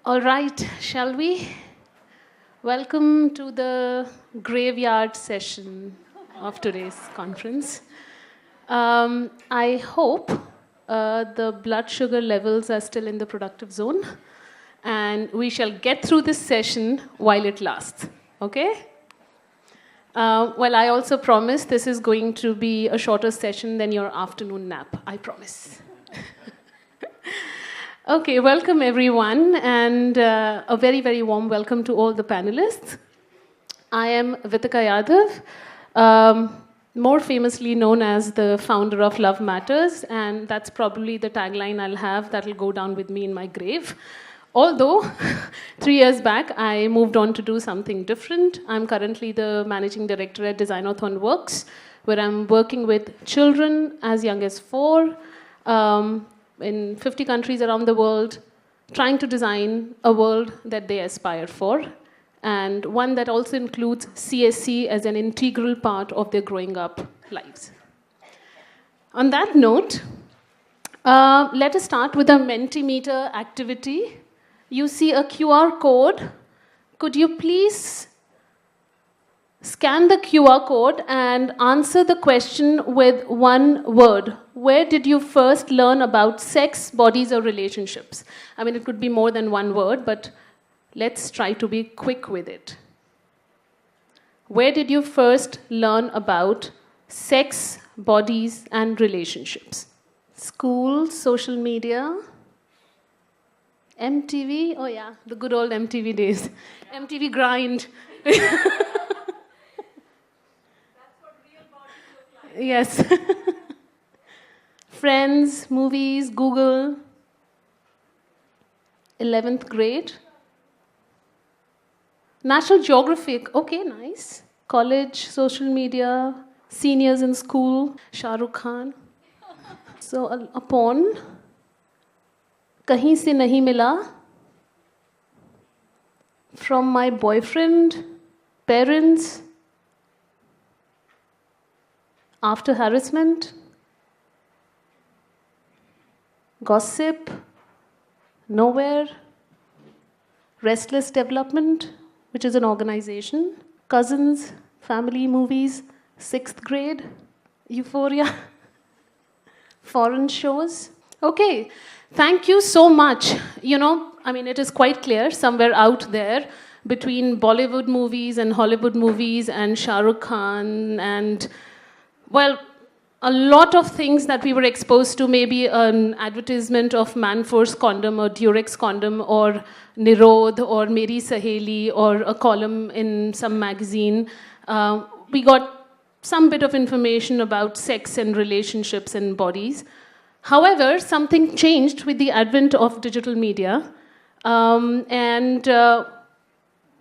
All right, shall we? Welcome to the graveyard session of today's conference. I hope the blood sugar levels are still in the productive zone, and we shall get through this session while it lasts, okay? Well, I also promise this is going to be a shorter session than your afternoon nap, I promise. Okay, welcome everyone, and a very, very warm welcome to all the panelists. I am Vithika Yadav, more famously known as the founder of Love Matters, and that's probably the tagline I'll have that will go down with me in my grave. Although, 3 years back, I moved on to do something different. I'm currently the managing director at Designathon Works, where I'm working with children as young as 4, in 50 countries around the world, trying to design a world that they aspire for, and one that also includes CSC as an integral part of their growing up lives. On that note, let us start with a Mentimeter activity. You see a QR code. Could you please scan the QR code and answer the question with one word? Where did you first learn about sex, bodies, or relationships? I mean, it could be more than one word, but let's try to be quick with it. Where did you first learn about sex, bodies, and relationships? School, social media, MTV? Oh yeah, the good old MTV days. MTV Grind. Yes. Friends, movies, Google. 11th grade. National Geographic. Okay, nice. College, social media, seniors in school, Shah Rukh Khan. So, a porn. Kahin se nahi mila. From my boyfriend, parents. After harassment, gossip, nowhere, restless development, which is an organization, cousins, family movies, 6th grade, euphoria, foreign shows. Okay, thank you so much. You know, I mean, it is quite clear somewhere out there between Bollywood movies and Hollywood movies and Shah Rukh Khan and, well, a lot of things that we were exposed to, maybe an advertisement of Manforce condom or Durex condom or Nirodh or Meri Saheli or a column in some magazine. We got some bit of information about sex and relationships and bodies. However, something changed with the advent of digital media. When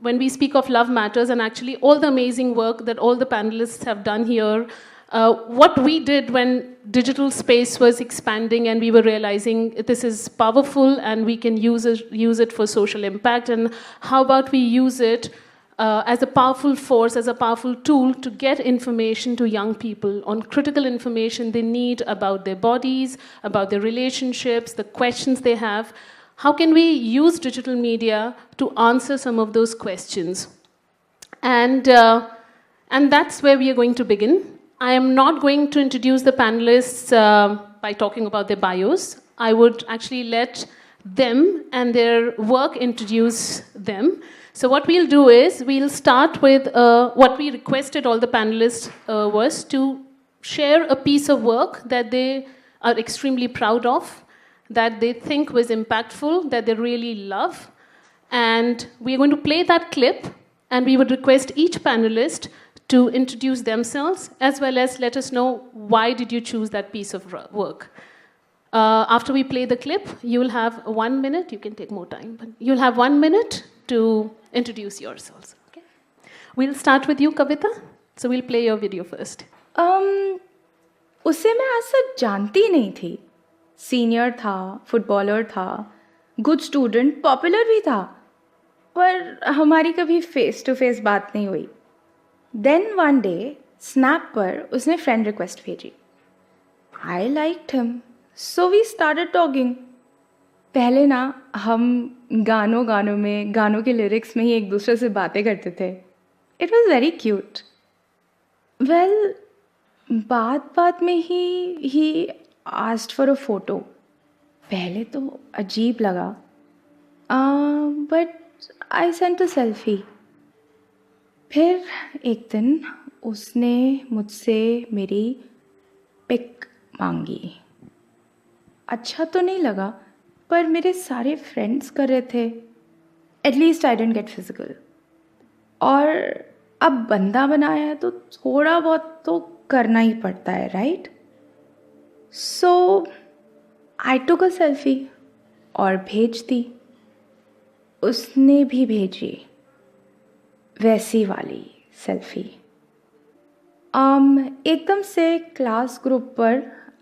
we speak of Love Matters and actually all the amazing work that all the panelists have done here, what we did when digital space was expanding and we were realizing this is powerful and we can use it for social impact, and how about we use it as a powerful force, as a powerful tool to get information to young people on critical information they need about their bodies, about their relationships, the questions they have. How can we use digital media to answer some of those questions? And that's where we are going to begin. I am not going to introduce the panelists by talking about their bios. I would actually let them and their work introduce them. So what we'll do is we'll start with what we requested all the panelists was to share a piece of work that they are extremely proud of, that they think was impactful, that they really love. And we're going to play that clip, and we would request each panelist to introduce themselves, as well as let us know why did you choose that piece of work. After we play the clip, you'll have 1 minute. You can take more time, but you'll have 1 minute to introduce yourselves. Okay? We'll start with you, Kavita. So we'll play your video first. उसे मैं ऐसा जानती नहीं थी. Senior था, footballer था, good student, popular भी था, पर हमारी कभी फेस टू फेस बात नहीं हुई. देन वन डे स्नैप पर उसने फ्रेंड रिक्वेस्ट भेजी. I liked him, so we started talking. पहले ना हम गानों के लिरिक्स में ही एक दूसरे से बातें करते थे. It was very cute. Well, बात में he asked for a photo. पहले तो अजीब लगा, but I sent a selfie. फिर एक दिन उसने मुझसे मेरी पिक मांगी. अच्छा तो नहीं लगा, पर मेरे सारे फ्रेंड्स कर रहे थे. At least I didn't get physical. और अब बंदा बनाया है तो थोड़ा बहुत तो करना ही पड़ता है, right? So I took a selfie और भेज दी. उसने भी भेजी वैसी वाली सेल्फी. एकदम से क्लास ग्रुप पर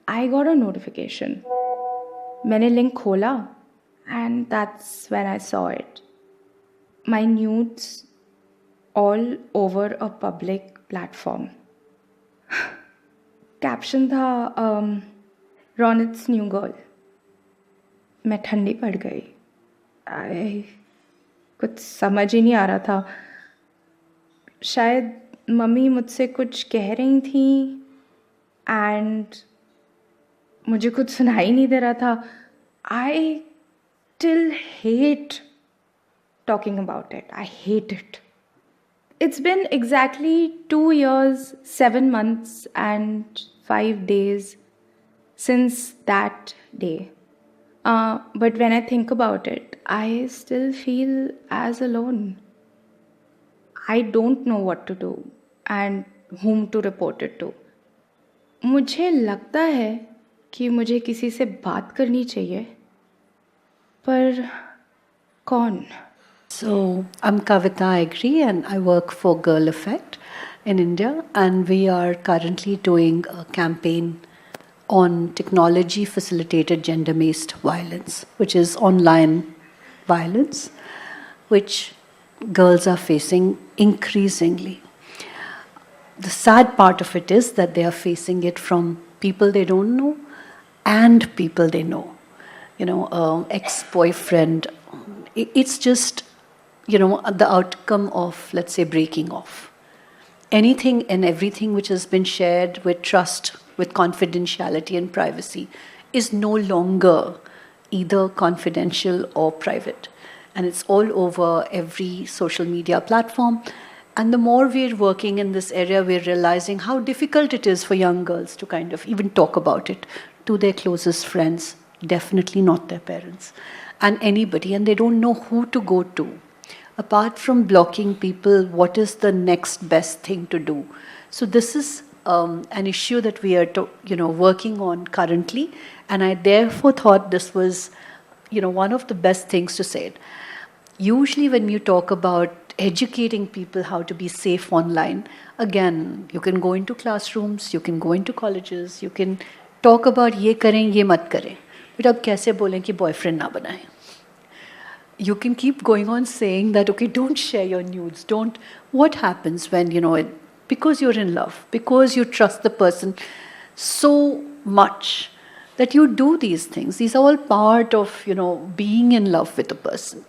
आई गॉट अ नोटिफिकेशन. मैंने लिंक खोला and that's when I saw it. My nudes all over a public platform. Caption था रॉनिट्स न्यू गर्ल. मैं ठंडी पड़ गई. कुछ समझ ही नहीं आ रहा था. शायद मम्मी मुझसे कुछ कह रही थी एंड मुझे कुछ सुनाई नहीं दे रहा था. I till hate talking about it. I hate it. It's been exactly 2 years, 7 months, and 5 days since that day. But when I think about it, I still feel as alone. I don't know what to do and whom to report it to. मुझे लगता है कि मुझे किसी से बात करनी चाहिए, पर कौन? So, I'm Kavita Ayyagari and I work for Girl Effect in India, and we are currently doing a campaign on technology facilitated gender based violence, which is online violence, which girls are facing increasingly. The sad part of it is that they are facing it from people they don't know and people they know. Ex-boyfriend. It's just the outcome of, let's say, breaking off. Anything and everything which has been shared with trust, with confidentiality and privacy is no longer either confidential or private. And it's all over every social media platform. And the more we're working in this area, we're realizing how difficult it is for young girls to kind of even talk about it to their closest friends, definitely not their parents, and anybody, and they don't know who to go to. Apart from blocking people, what is the next best thing to do? So this is an issue that we are working on currently, and I therefore thought this was one of the best things to say it. Usually when you talk about educating people how to be safe online, again, you can go into classrooms, you can go into colleges, you can talk about ye karen, ye mat kare. But ab kaise bolein ki boyfriend na banaye? You can keep going on saying that, okay, don't share your nudes, don't. What happens when, because you're in love, because you trust the person so much that you do these things. These are all part of, being in love with a person.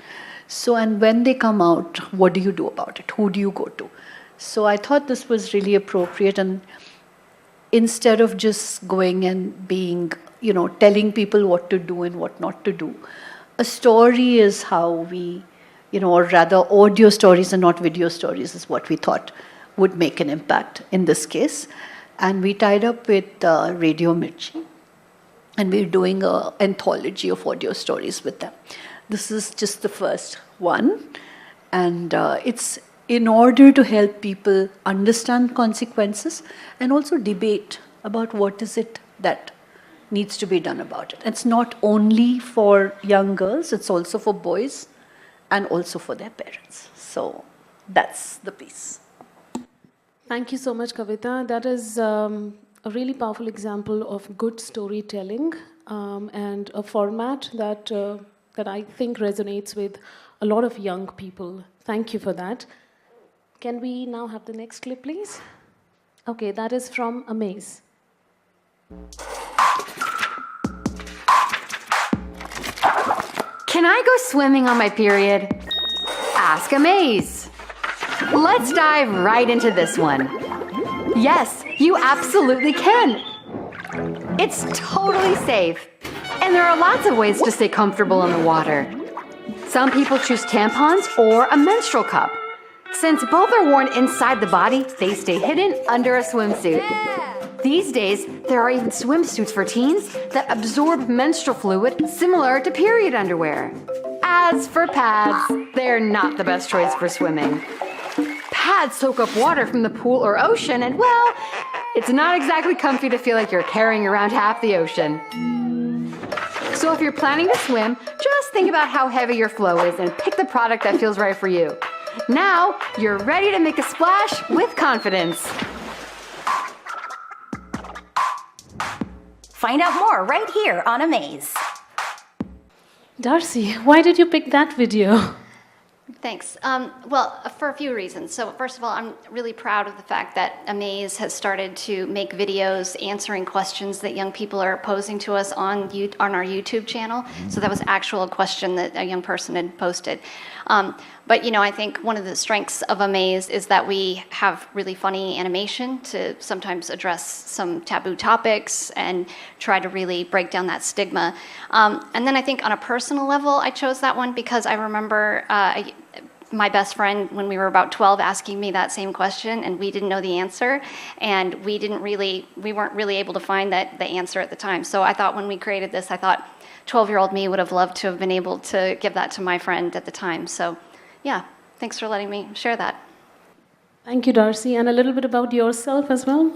So, and when they come out, what do you do about it? Who do you go to? So I thought this was really appropriate, and instead of just going and being, telling people what to do and what not to do, a story is how we, or rather audio stories and not video stories is what we thought would make an impact in this case. And we tied up with Radio Mirchi, and we're doing an anthology of audio stories with them. This is just the first one, and it's in order to help people understand consequences and also debate about what is it that needs to be done about it. It's not only for young girls, it's also for boys and also for their parents. So that's the piece. Thank you so much, Kavita. That is a really powerful example of good storytelling and a format that I think resonates with a lot of young people. Thank you for that. Can we now have the next clip, please? Okay, that is from Amaze. Can I go swimming on my period? Ask Amaze. Let's dive right into this one. Yes, you absolutely can. It's totally safe. And there are lots of ways to stay comfortable in the water. Some people choose tampons or a menstrual cup. Since both are worn inside the body, they stay hidden under a swimsuit. These days, there are even swimsuits for teens that absorb menstrual fluid similar to period underwear. As for pads, they're not the best choice for swimming. Pads soak up water from the pool or ocean, and well, it's not exactly comfy to feel like you're carrying around half the ocean. So if you're planning to swim, just think about how heavy your flow is and pick the product that feels right for you. Now, you're ready to make a splash with confidence. Find out more right here on Amaze. Darcy, why did you pick that video? Thanks. Well, for a few reasons. So first of all, I'm really proud of the fact that Amaze has started to make videos answering questions that young people are posing to us on our YouTube channel. So that was actual question that a young person had posted. But, I think one of the strengths of Amaze is that we have really funny animation to sometimes address some taboo topics and try to really break down that stigma. And then I think on a personal level, I chose that one because I remember my best friend, when we were about 12, asking me that same question, and we didn't know the answer, and we weren't really able to find the answer at the time. So I thought when we created this, I thought 12-year-old me would have loved to have been able to give that to my friend at the time. So yeah, thanks for letting me share that. Thank you, Darcy. And a little bit about yourself as well?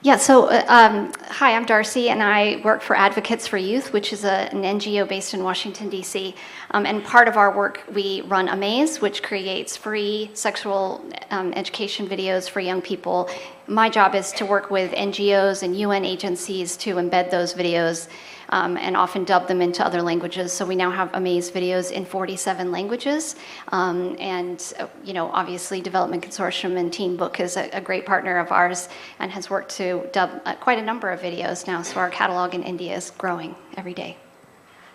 Yeah, so hi, I'm Darcy, and I work for Advocates for Youth, which is an NGO based in Washington, D.C. And part of our work, we run Amaze, which creates free sexual education videos for young people. My job is to work with NGOs and UN agencies to embed those videos and often dub them into other languages. So we now have Amaze videos in 47 languages. Obviously Development Consortium and TeenBook is a great partner of ours and has worked to dub quite a number of videos now. So our catalog in India is growing every day.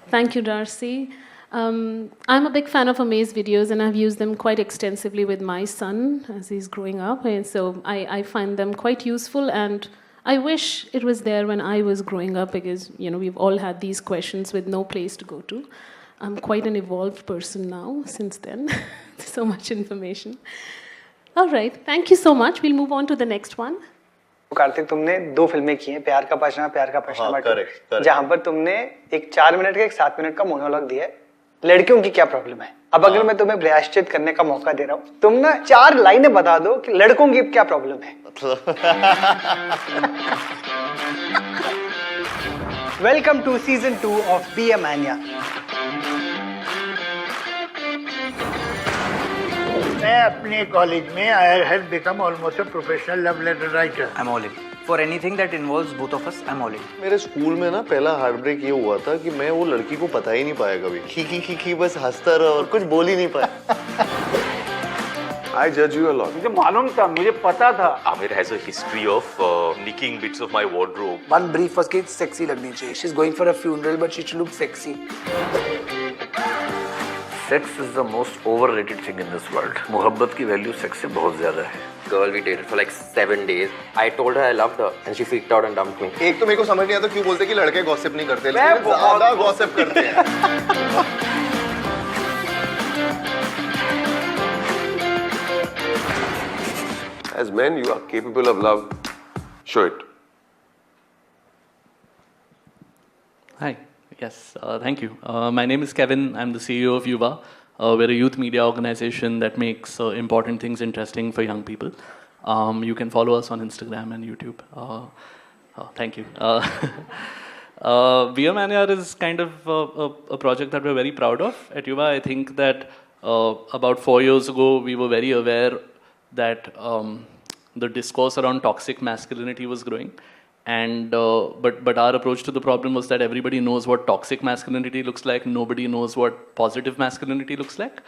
Thank you, Darcy. I'm a big fan of Amaze videos, and I've used them quite extensively with my son as he's growing up. And so I find them quite useful, and I wish it was there when I was growing up because, we've all had these questions with no place to go to. I'm quite an evolved person now since then. So much information. All right, thank you so much. We'll move on to the next one. Kartik, तुमने 2 फिल्में की हैं, प्यार का प्रश्न, जहां पर तुमने एक 4 मिनट का एक 7 मिनट का मोनोलॉग दिया है लड़कियों की क्या प्रॉब्लम है. अब अगर मैं तुम्हें प्रायश्चित करने का मौका दे रहा हूं, तुम ना 4 लाइनें बता दो कि लड़कों की क्या प्रॉब्लम है. Welcome to season 2 of Be a Mania. मैं अपने कॉलेज में I have become almost a professional love letter writer. I'm all in. For anything that involves both of us, I'm all in. मेरे school में ना पहला heart break ये हुआ था कि मैं वो लड़की को पता ही नहीं पाया कभी. खी बस हंसता रहा और कुछ बोल ही नहीं पाया. I judge you a lot. मुझे मालूम था, मुझे पता था. Amir has a history of nicking bits of my wardrobe. One brief was कि sexy लगनी चाहिए. She's going for a funeral, but she should look sexy. Sex is the most overrated thing in this world. मोहब्बत की value sex से बहुत ज्यादा है. Girl, we dated for like 7 days. I told her I loved her, and she freaked out and dumped me. एक तो मेरे को समझ नहीं आता क्यों बोलते कि लड़के गॉसिप नहीं करते, लेकिन ज़्यादा गॉसिप करते हैं. As men, you are capable of love. Show it. Hi. Yes, thank you. My name is Kevin. I'm the CEO of Yuva. We're a youth media organization that makes important things interesting for young people. You can follow us on Instagram and YouTube. Thank you. Be a Mania is kind of a project that we're very proud of at Yuva. I think that about 4 years ago, we were very aware that the discourse around toxic masculinity was growing. And but our approach to the problem was that everybody knows what toxic masculinity looks like. Nobody knows what positive masculinity looks like.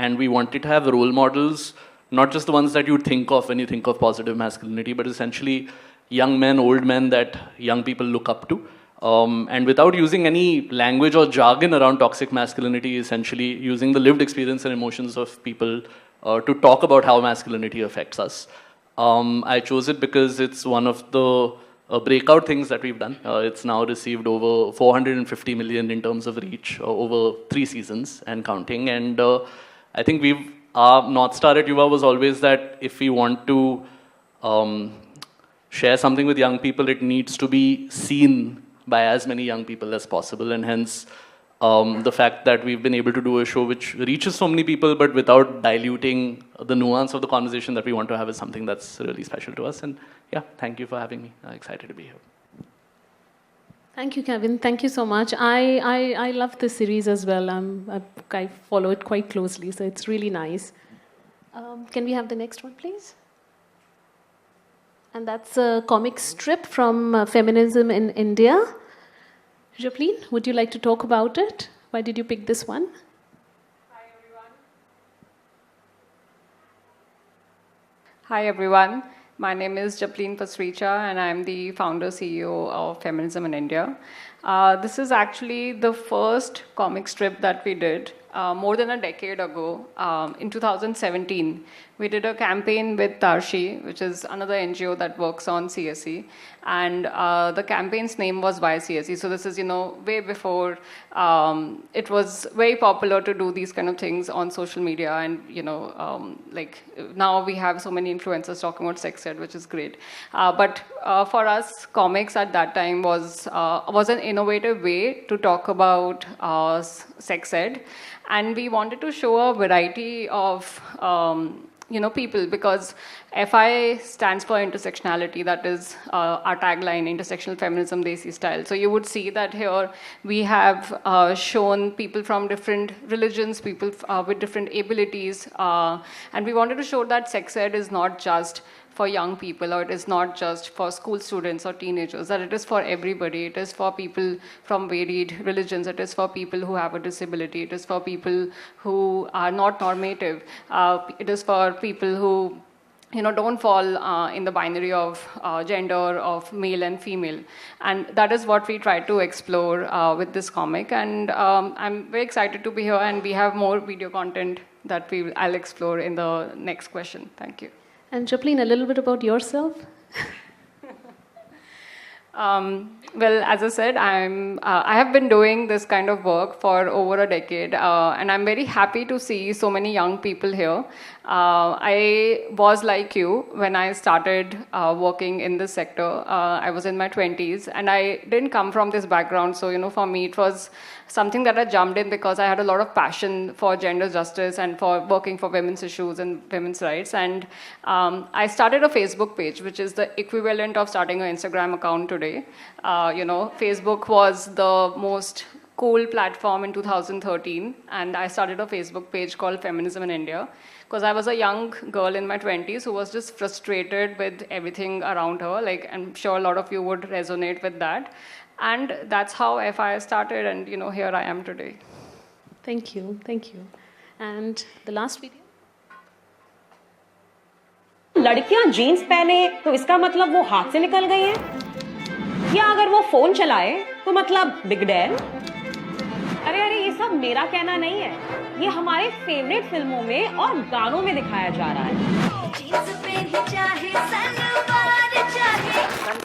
And we wanted to have role models, not just the ones that you think of when you think of positive masculinity, but essentially young men, old men that young people look up to. And without using any language or jargon around toxic masculinity, essentially using the lived experience and emotions of people to talk about how masculinity affects us. I chose it because it's one of the breakout things that we've done. It's now received over 450 million in terms of reach over 3 seasons and counting. And I think our North Star at Yuva was always that if we want to share something with young people, it needs to be seen by as many young people as possible. And hence, the fact that we've been able to do a show which reaches so many people but without diluting the nuance of the conversation that we want to have is something that's really special to us. And yeah, thank you for having me. I'm excited to be here. Thank you, Kevin. Thank you so much. I love this series as well. I follow it quite closely, so it's really nice. Can we have the next one, please? And that's a comic strip from Feminism in India. Japleen, would you like to talk about it? Why did you pick this one? Hi everyone. My name is Japleen Pasricha and I'm the founder CEO of Feminism in India. This is actually the first comic strip that we did more than a decade ago. In 2017, we did a campaign with Darcy, which is another NGO that works on CSE. And the campaign's name was Why CSE. So this is, way before it was very popular to do these kind of things on social media. And, now we have so many influencers talking about sex ed, which is great. But for us, comics at that time was an innovative way to talk about sex ed. And we wanted to show a variety of people, because FI stands for intersectionality. That is our tagline, intersectional feminism, Desi style. So you would see that here we have shown people from different religions, people with different abilities. And we wanted to show that sex ed is not just for young people, or it is not just for school students or teenagers, that it is for everybody. It is for people from varied religions. It is for people who have a disability. It is for people who are not normative. It is for people who don't fall in the binary of gender, of male and female. And that is what we try to explore with this comic. And I'm very excited to be here, and we have more video content that I'll explore in the next question. Thank you. And Japleen, a little bit about yourself. Well, as I said, I have been doing this kind of work for over a decade, and I'm very happy to see so many young people here. I was like you when I started working in this sector. I was in my 20s, and I didn't come from this background. So, for me, it was something that I jumped in because I had a lot of passion for gender justice and for working for women's issues and women's rights. And I started a Facebook page, which is the equivalent of starting an Instagram account today. Facebook was the most cool platform in 2013, and I started a Facebook page called Feminism in India, because I was a young girl in my 20s who was just frustrated with everything around her. Like, I'm sure a lot of you would resonate with that. And that's how FI started, and here I am today. Thank you. And the last video. लड़कियां jeans पहने तो इसका मतलब वो हाथ से निकल गई हैं, या अगर वो फोन चलाए तो मतलब बिग डैन? अरे ये सब मेरा कहना नहीं है, ये हमारे फेवरेट फिल्मों में और गानों में दिखाया जा रहा है।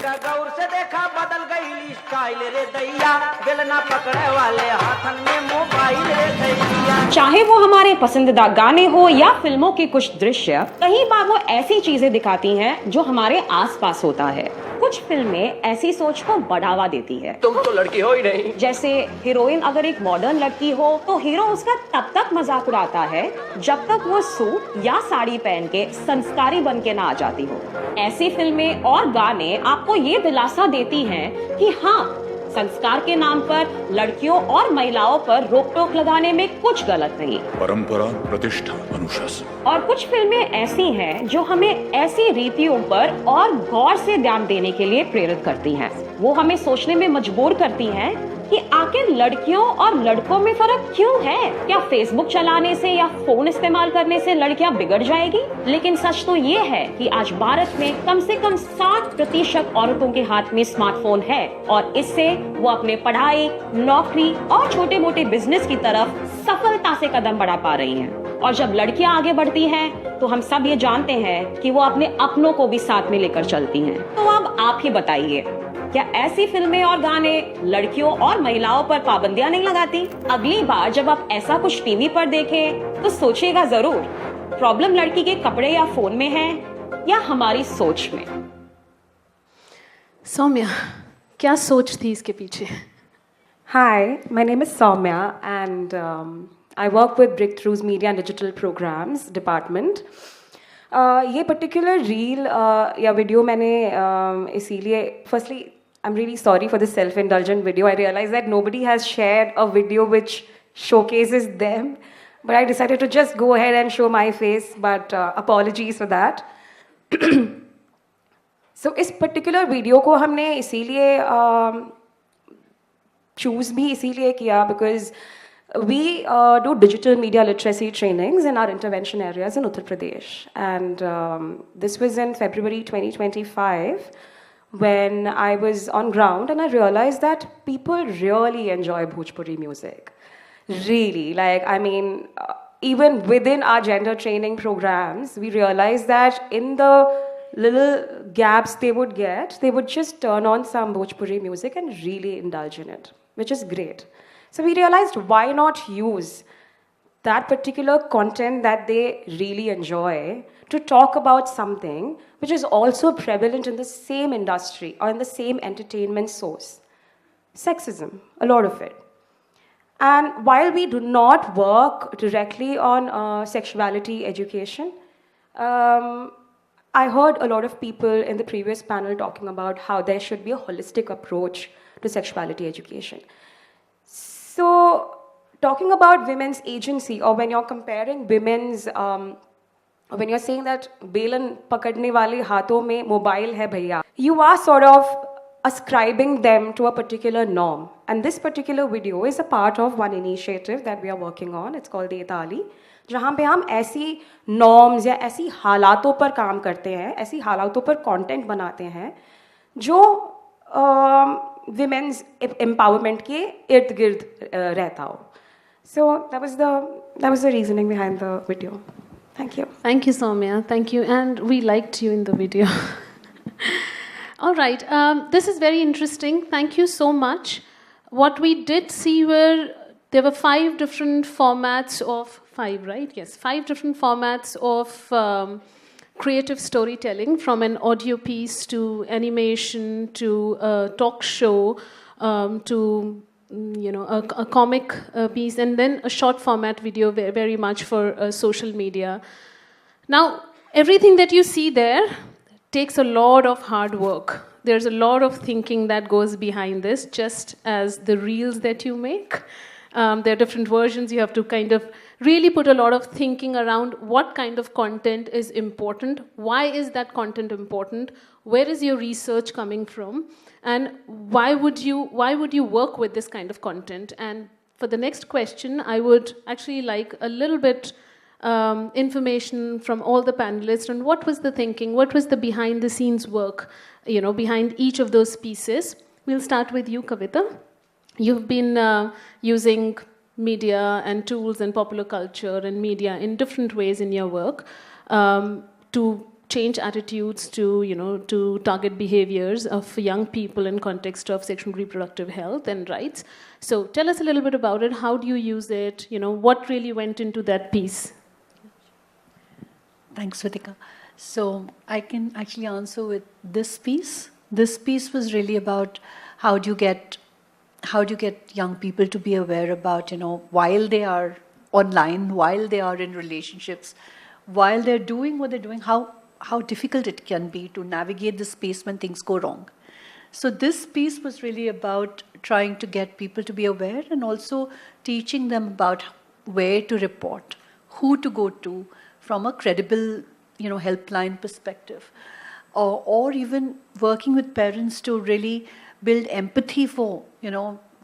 का गौर से देखा बदल गई स्टाइल रे दैया, बेलना पकड़े वाले हाथन में मोबाइल रे दैया। चाहे वो हमारे पसंदीदा गाने हो या फिल्मों के कुछ दृश्य, कई बार वो ऐसी चीजें दिखाती हैं जो हमारे आसपास होता है। कुछ फिल्में ऐसी सोच को बढ़ावा देती है। तुम तो लड़की हो ही नहीं। जैसे हीरोइन अगर एक मॉडर्न लड़की हो तो हीरो उसका तब तक मजाक उड़ाता है जब तक वो सूट या साड़ी पहन के संस्कारी बन के ना आ जाती हो। ऐसी फिल्में और गाने आपको ये दिलासा देती हैं कि हाँ, संस्कार के नाम पर लड़कियों और महिलाओं पर रोक टोक लगाने में कुछ गलत नहीं। परंपरा, प्रतिष्ठा, अनुशासन। और कुछ फिल्में ऐसी हैं जो हमें ऐसी रीतियों पर और गौर से ध्यान देने के लिए प्रेरित करती हैं। वो हमें सोचने में मजबूर करती हैं कि आखिर लड़कियों और लड़कों में फर्क क्यों है। क्या फेसबुक चलाने से या फोन इस्तेमाल करने से लड़कियां बिगड़ जाएगी? लेकिन सच तो ये है कि आज भारत में कम से कम 60% औरतों के हाथ में स्मार्टफोन है और इससे वो अपने पढ़ाई, नौकरी और छोटे मोटे बिजनेस की तरफ सफलता से कदम बढ़ा पा रही हैं। और जब लड़कियां आगे बढ़ती हैं तो हम सब ये जानते हैं कि वो अपने अपनों को भी साथ में लेकर चलती हैं। तो अब आप ही बताइए, क्या ऐसी फिल्में और गाने लड़कियों और महिलाओं पर पाबंदियां नहीं लगाती? अगली बार जब आप ऐसा कुछ टीवी पर देखें तो सोचिएगा जरूर, प्रॉब्लम लड़की के कपड़े या फोन में है या हमारी सोच में। सौम्या, क्या सोच थी इसके पीछे? Hi, my name is Soumya and I work with Breakthroughs Media and Digital Programs Department. ये particular reel या video मैंने इसीलिए, firstly, I'm really sorry for this self-indulgent video. I realize that nobody has shared a video which showcases them, but I decided to just go ahead and show my face, but apologies for that. So इस particular video को हमने इसीलिए choose भी इसीलिए किया because we do digital media literacy trainings in our intervention areas in Uttar Pradesh, and this was in February 2025 when I was on ground and I realized that people really enjoy Bhojpuri music. Really, like, I mean, even within our gender training programs, we realized that in the little gaps they would get, they would just turn on some Bhojpuri music and really indulge in it, which is great. So we realized, why not use that particular content that they really enjoy to talk about something which is also prevalent in the same industry or in the same entertainment source? Sexism, a lot of it. And while we do not work directly on sexuality education, I heard a lot of people in the previous panel talking about how there should be a holistic approach to sexuality education. So, talking about women's agency, or when you're comparing women's, when you're saying that belan pakadne wale haathon mein mobile hai bhaiya, you are sort of ascribing them to a particular norm. And this particular video is a part of one initiative that we are working on. It's called Yadav, जहाँ पे हम ऐसी norms या ऐसी हालातों पर काम करते हैं, ऐसी हालातों पर कंटेंट बनाते हैं जो विमेंस एम्पावरमेंट के इर्द गिर्द रहता हो. So that was the reasoning behind the video. Thank you. Thank you, Soumya. Thank you, and we liked you in the video. All right, this is very interesting. Thank you so much. What we did see there were 5 different formats of 5, right? Yes, 5 different formats of creative storytelling, from an audio piece to animation to a talk show to a comic piece, and then a short format video, very much for social media. Now, everything that you see there takes a lot of hard work. There's a lot of thinking that goes behind this, just as the reels that you make. There are different versions. You have to kind of really put a lot of thinking around what kind of content is important, why is that content important, where is your research coming from, and why would you work with this kind of content. And for the next question, I would actually like a little bit information from all the panelists on what was the thinking, what was the behind the scenes work, behind each of those pieces. We'll start with you, Kavita. You've been using media and tools and popular culture and media in different ways in your work to change attitudes, to target behaviors of young people in context of sexual and reproductive health and rights. So tell us a little bit about it. How do you use it? What really went into that piece? Thanks, Vithika. So I can actually answer with this piece. This piece was really about how do you get young people to be aware about, while they are online, while they are in relationships, while they're doing what they're doing, how difficult it can be to navigate the space when things go wrong. So this piece was really about trying to get people to be aware and also teaching them about where to report, who to go to from a credible, helpline perspective, or even working with parents to really build empathy for,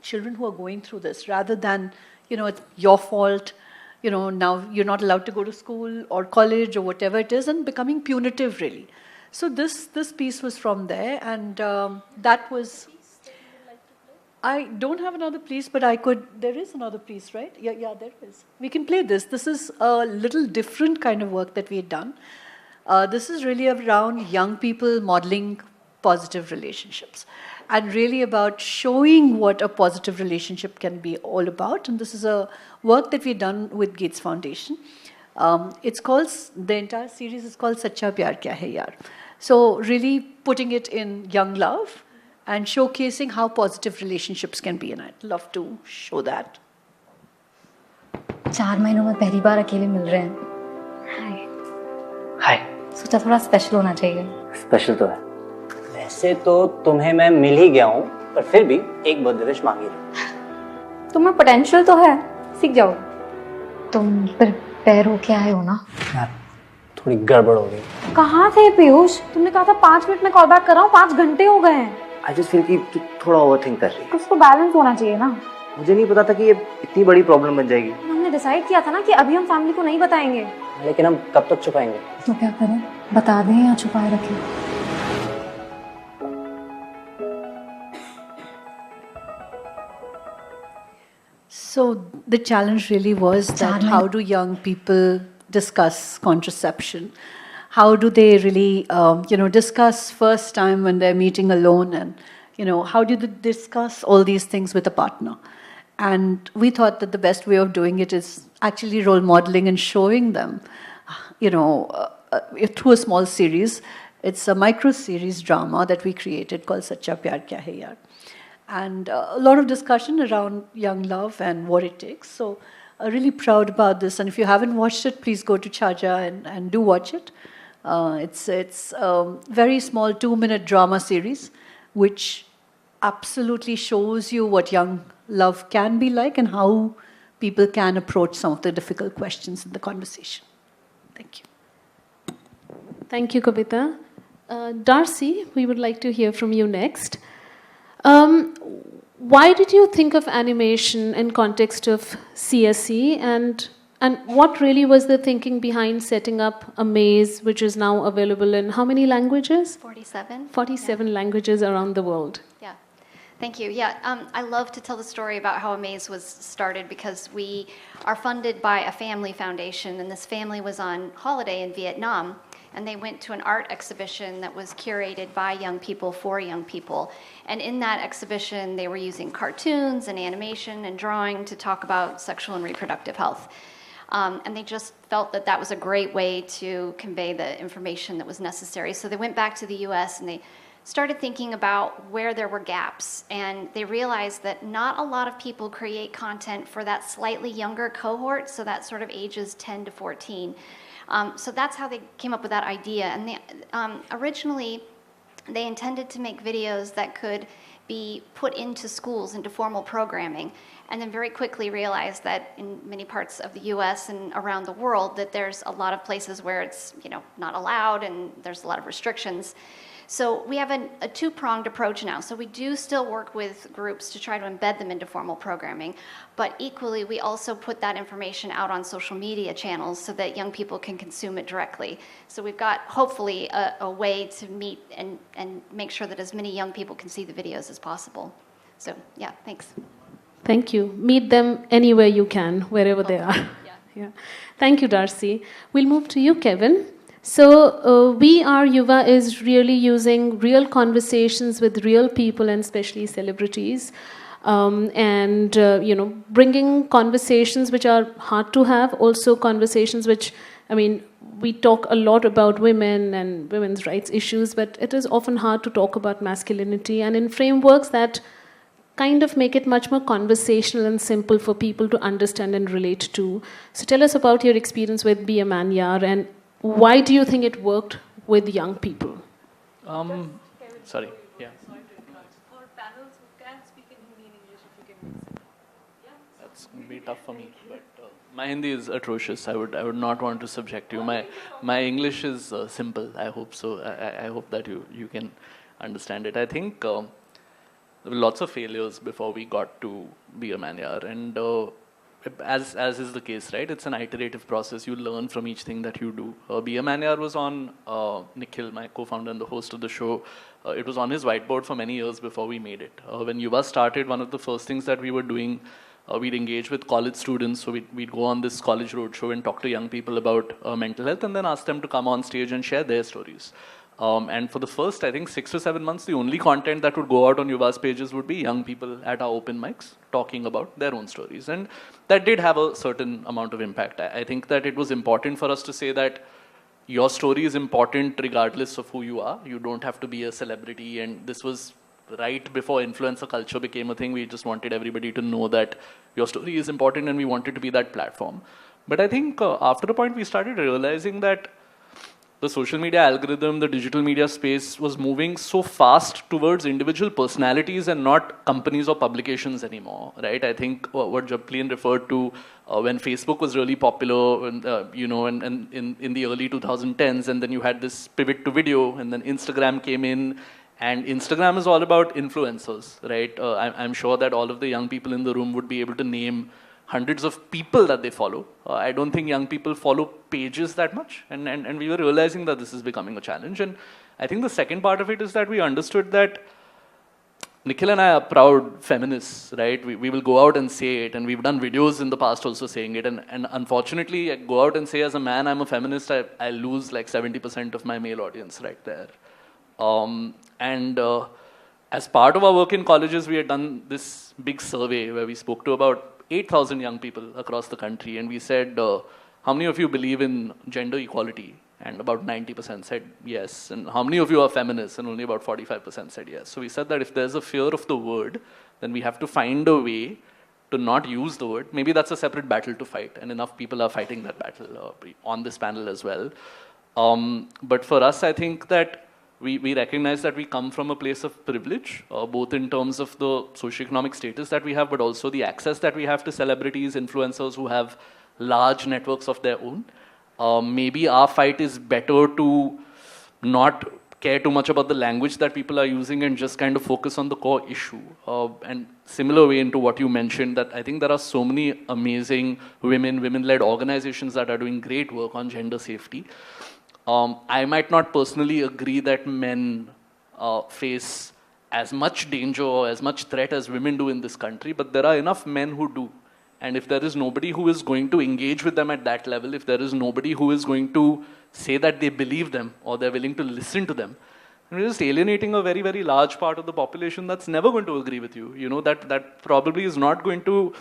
children who are going through this, rather than, it's your fault, now you're not allowed to go to school or college or whatever it is, and becoming punitive, really. So this piece was from there, and that was... I don't have another piece, but I could... There is another piece, right? Yeah, there is. We can play this. This is a little different kind of work that we had done. This is really around young people modeling positive relationships, and really about showing what a positive relationship can be all about. And this is a work that we've done with Gates Foundation. It's called... The entire series is called Sacha Pyar Kya Hai Yaar. So really putting it in young love and showcasing how positive relationships can be. And I'd love to show that. 4 महीनों में पहली बार अकेले मिल रहे हैं. हाय. सोचा थोड़ा special होना चाहिए. स्पेशल तो है. वैसे तो तुम्हें मैं मिल ही गया हूँ, पर फिर भी एक बर्थडे विश मांगी थी. तुम्हें पोटेंशियल तो है, सीख जाओ. तुम प्रिपेयर होके आए हो ना? यार थोड़ी गड़बड़ हो गई. कहाँ थे पीयूष? तुमने कहा था 5 मिनट में कॉल बैक कर रहा हूँ, 5 घंटे हो गए हैं. आई जस्ट फील कि तू थोड़ा ओवरथिंक कर रही है. कुछ तो बैलेंस होना चाहिए ना. मुझे नहीं पता था कि ये इतनी बड़ी प्रॉब्लम बन जाएगी. हमने डिसाइड किया था ना कि अभी हम फैमिली को नहीं बताएंगे. लेकिन हम कब तक छुपाएंगे? तो क्या करें? बता दें या छुपाए रखें? So the challenge really was that how do young people discuss contraception? How do they really, discuss first time when they're meeting alone, and, how do they discuss all these things with a partner? And we thought that the best way of doing it is actually role modeling and showing them, through a small series. It's a micro-series drama that we created called Sacha Pyar Kya Hai Yaar. And a lot of discussion around young love and what it takes. So really proud about this. And if you haven't watched it, please go to Chaja and do watch it. It's a very small 2-minute drama series, which absolutely shows you what young love can be like and how people can approach some of the difficult questions in the conversation. Thank you. Thank you, Kavita. Darcy, we would like to hear from you next. Why did you think of animation in context of CSE, and what really was the thinking behind setting up Amaze, which is now available in how many languages? 47. 47 languages around the world. Yeah. Thank you. Yeah, I love to tell the story about how Amaze was started because we are funded by a family foundation, and this family was on holiday in Vietnam, and they went to an art exhibition that was curated by young people for young people. And in that exhibition, they were using cartoons and animation and drawing to talk about sexual and reproductive health. And they just felt that that was a great way to convey the information that was necessary. So they went back to the US and they started thinking about where there were gaps. And they realized that not a lot of people create content for that slightly younger cohort, so that sort of ages 10 to 14. So that's how they came up with that idea. And they, originally, they intended to make videos that could be put into schools, into formal programming, and then very quickly realized that in many parts of the US and around the world that there's a lot of places where it's not allowed and there's a lot of restrictions. So we have a two-pronged approach now. So we do still work with groups to try to embed them into formal programming, but equally we also put that information out on social media channels so that young people can consume it directly. So we've got hopefully a way to meet and make sure that as many young people can see the videos as possible. So yeah, thanks. Thank you. Meet them anywhere you can, wherever they are. Yeah. Thank you, Darcy. We'll move to you, Kevin. So We Are Yuva is really using real conversations with real people and especially celebrities, bringing conversations which are hard to have, also conversations which, we talk a lot about women and women's rights issues, but it is often hard to talk about masculinity, and in frameworks that kind of make it much more conversational and simple for people to understand and relate to. So tell us about your experience with Be a Man Yaar, and why do you think it worked with young people? Sorry, yeah. Or panels who can speak in Hindi and English if you can mix it. Yeah. That's going to be tough for me, but my Hindi is atrocious. I would not want to subject you. My English is simple. I hope so. I hope that you can understand it. I think there were lots of failures before we got to be a manyar. And as is the case, right? It's an iterative process. You learn from each thing that you do. Be a Manyar was on Nikhil, my co-founder and the host of the show. It was on his whiteboard for many years before we made it. When Yuva started, one of the first things that we were doing, we'd engage with college students. So we'd go on this college roadshow and talk to young people about mental health and then ask them to come on stage and share their stories. And for the first, I think, 6 or 7 months, the only content that would go out on Yuva's pages would be young people at our open mics talking about their own stories. And that did have a certain amount of impact. I think that it was important for us to say that your story is important regardless of who you are. You don't have to be a celebrity. And this was right before influencer culture became a thing. We just wanted everybody to know that your story is important and we wanted to be that platform. But I think after a point, we started realizing that the social media algorithm, the digital media space was moving so fast towards individual personalities and not companies or publications anymore, right? I think what Japleen referred to when Facebook was really popular, and, and in the early 2010s, and then you had this pivot to video, and then Instagram came in, and Instagram is all about influencers, right? I'm sure that all of the young people in the room would be able to name hundreds of people that they follow. I don't think young people follow pages that much. And we were realizing that this is becoming a challenge. And I think the second part of it is that we understood that Nikhil and I are proud feminists, right? We will go out and say it. And we've done videos in the past also saying it. And unfortunately, I go out and say as a man, I'm a feminist, I lose like 70% of my male audience right there. As part of our work in colleges, we had done this big survey where we spoke to about 8,000 young people across the country, and we said, how many of you believe in gender equality? And about 90% said yes. And how many of you are feminists? And only about 45% said yes. So we said that if there's a fear of the word, then we have to find a way to not use the word. Maybe that's a separate battle to fight, and enough people are fighting that battle on this panel as well. But for us, I think that we recognize that we come from a place of privilege, both in terms of the socioeconomic status that we have, but also the access that we have to celebrities, influencers who have large networks of their own. Maybe our fight is better to not care too much about the language that people are using and just kind of focus on the core issue. And similar way into what you mentioned, that I think there are so many amazing women-led organizations that are doing great work on gender safety. I might not personally agree that men face as much danger or as much threat as women do in this country, but there are enough men who do. And if there is nobody who is going to engage with them at that level, if there is nobody who is going to say that they believe them or they're willing to listen to them, and we're just alienating a very, very large part of the population that's never going to agree with you. You know, that probably is not going to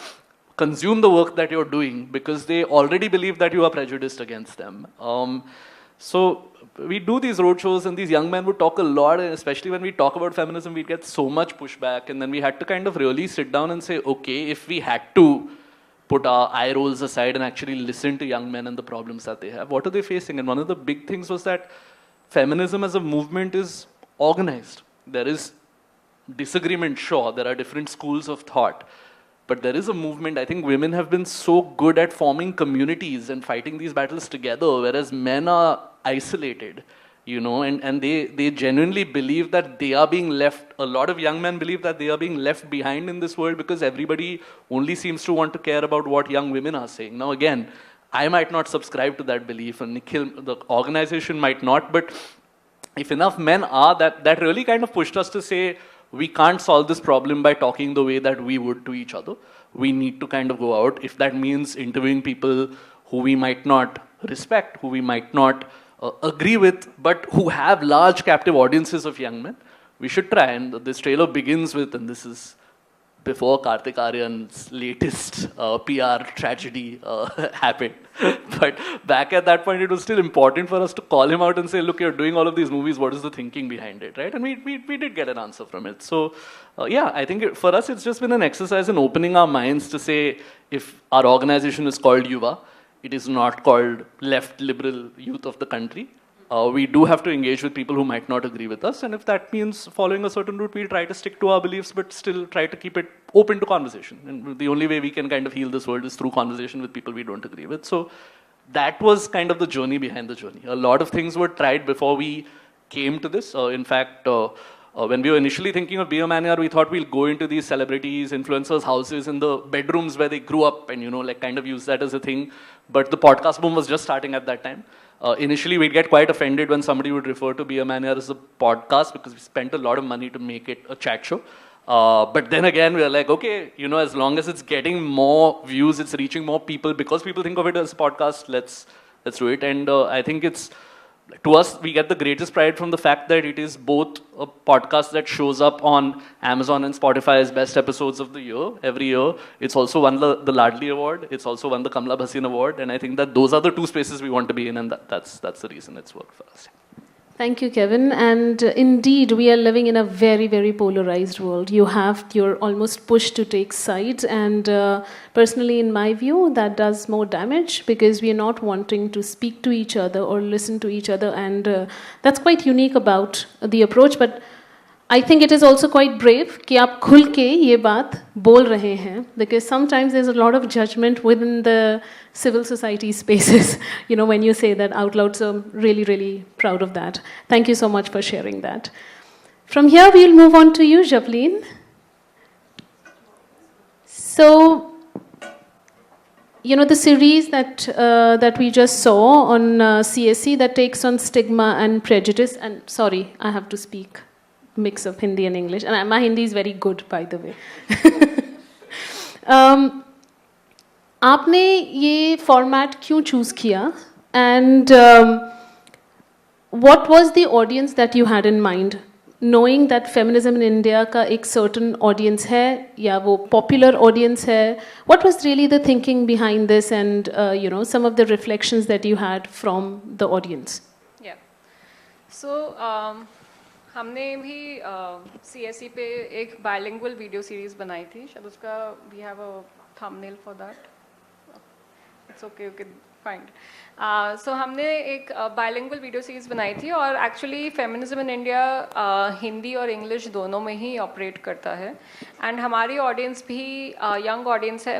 consume the work that you're doing because they already believe that you are prejudiced against them. So we do these roadshows and these young men would talk a lot, and especially when we talk about feminism, we'd get so much pushback. And then we had to kind of really sit down and say, okay, if we had to put our eye rolls aside and actually listen to young men and the problems that they have, what are they facing? And one of the big things was that feminism as a movement is organized. There is disagreement, sure, there are different schools of thought. But there is a movement. I think women have been so good at forming communities and fighting these battles together, whereas men are isolated, you know, and they genuinely believe that they are being left, a lot of young men believe that they are being left behind in this world because everybody only seems to want to care about what young women are saying. Now again, I might not subscribe to that belief, and Nikhil, the organization might not, but if enough men are, that really kind of pushed us to say, we can't solve this problem by talking the way that we would to each other. We need to kind of go out. If that means interviewing people who we might not respect, who we might not agree with, but who have large captive audiences of young men, we should try. And this trailer begins with, and this is before Kartik Aaryan's latest PR tragedy happened. But back at that point, it was still important for us to call him out and say, look, you're doing all of these movies, what is the thinking behind it, right? And we did get an answer from it. So yeah, I think for us, it's just been an exercise in opening our minds to say, if our organization is called Yuva, it is not called Left Liberal Youth of the Country. We do have to engage with people who might not agree with us, and if that means following a certain route, we'll try to stick to our beliefs, but still try to keep it open to conversation. And the only way we can kind of heal this world is through conversation with people we don't agree with. So that was kind of the journey behind the journey. A lot of things were tried before we came to this. In fact, when we were initially thinking of Be a Man Yaar, we thought we'll go into these celebrities, influencers' houses in the bedrooms where they grew up and, like kind of use that as a thing. But the podcast boom was just starting at that time. Initially, we'd get quite offended when somebody would refer to Be a Man Yaar as a podcast because we spent a lot of money to make it a chat show. But then again, we were like, okay, as long as it's getting more views, it's reaching more people, because people think of it as a podcast, let's do it. And I think to us, we get the greatest pride from the fact that it is both a podcast that shows up on Amazon and Spotify as best episodes of the year, every year. It's also won the Ladli Award. It's also won the Kamla Bhasin Award. And I think that those are the two spaces we want to be in, and that's the reason it's worked for us. Thank you, Kevin. And indeed, we are living in a very, very polarized world. You're almost pushed to take sides. And personally, in my view, that does more damage because we are not wanting to speak to each other or listen to each other. And that's quite unique about the approach. But I think it is also quite brave कि आप खुल के ये बात बोल रहे हैं, because sometimes there's a lot of judgment within the civil society spaces, when you say that out loud. So I'm really, really proud of that. Thank you so much for sharing that. From here, we'll move on to you, Japleen. So, the series that we just saw on CSE that takes on stigma and prejudice, and sorry, I have to speak mix of Hindi and English, and my Hindi is very good, by the way. आपने ये format क्यों choose किया, and what was the audience that you had in mind, knowing that feminism in India का एक certain audience है या वो popular audience है? What was really the thinking behind this, and some of the reflections that you had from the audience? Yeah. So हमने भी CSE पे एक bilingual video series बनाई थी. शायद उसका we have a thumbnail for that. It's okay, you can find. So हमने एक bilingual video series बनाई थी, और actually feminism in India Hindi और English दोनों में ही operate करता है. And हमारी audience भी young audience है.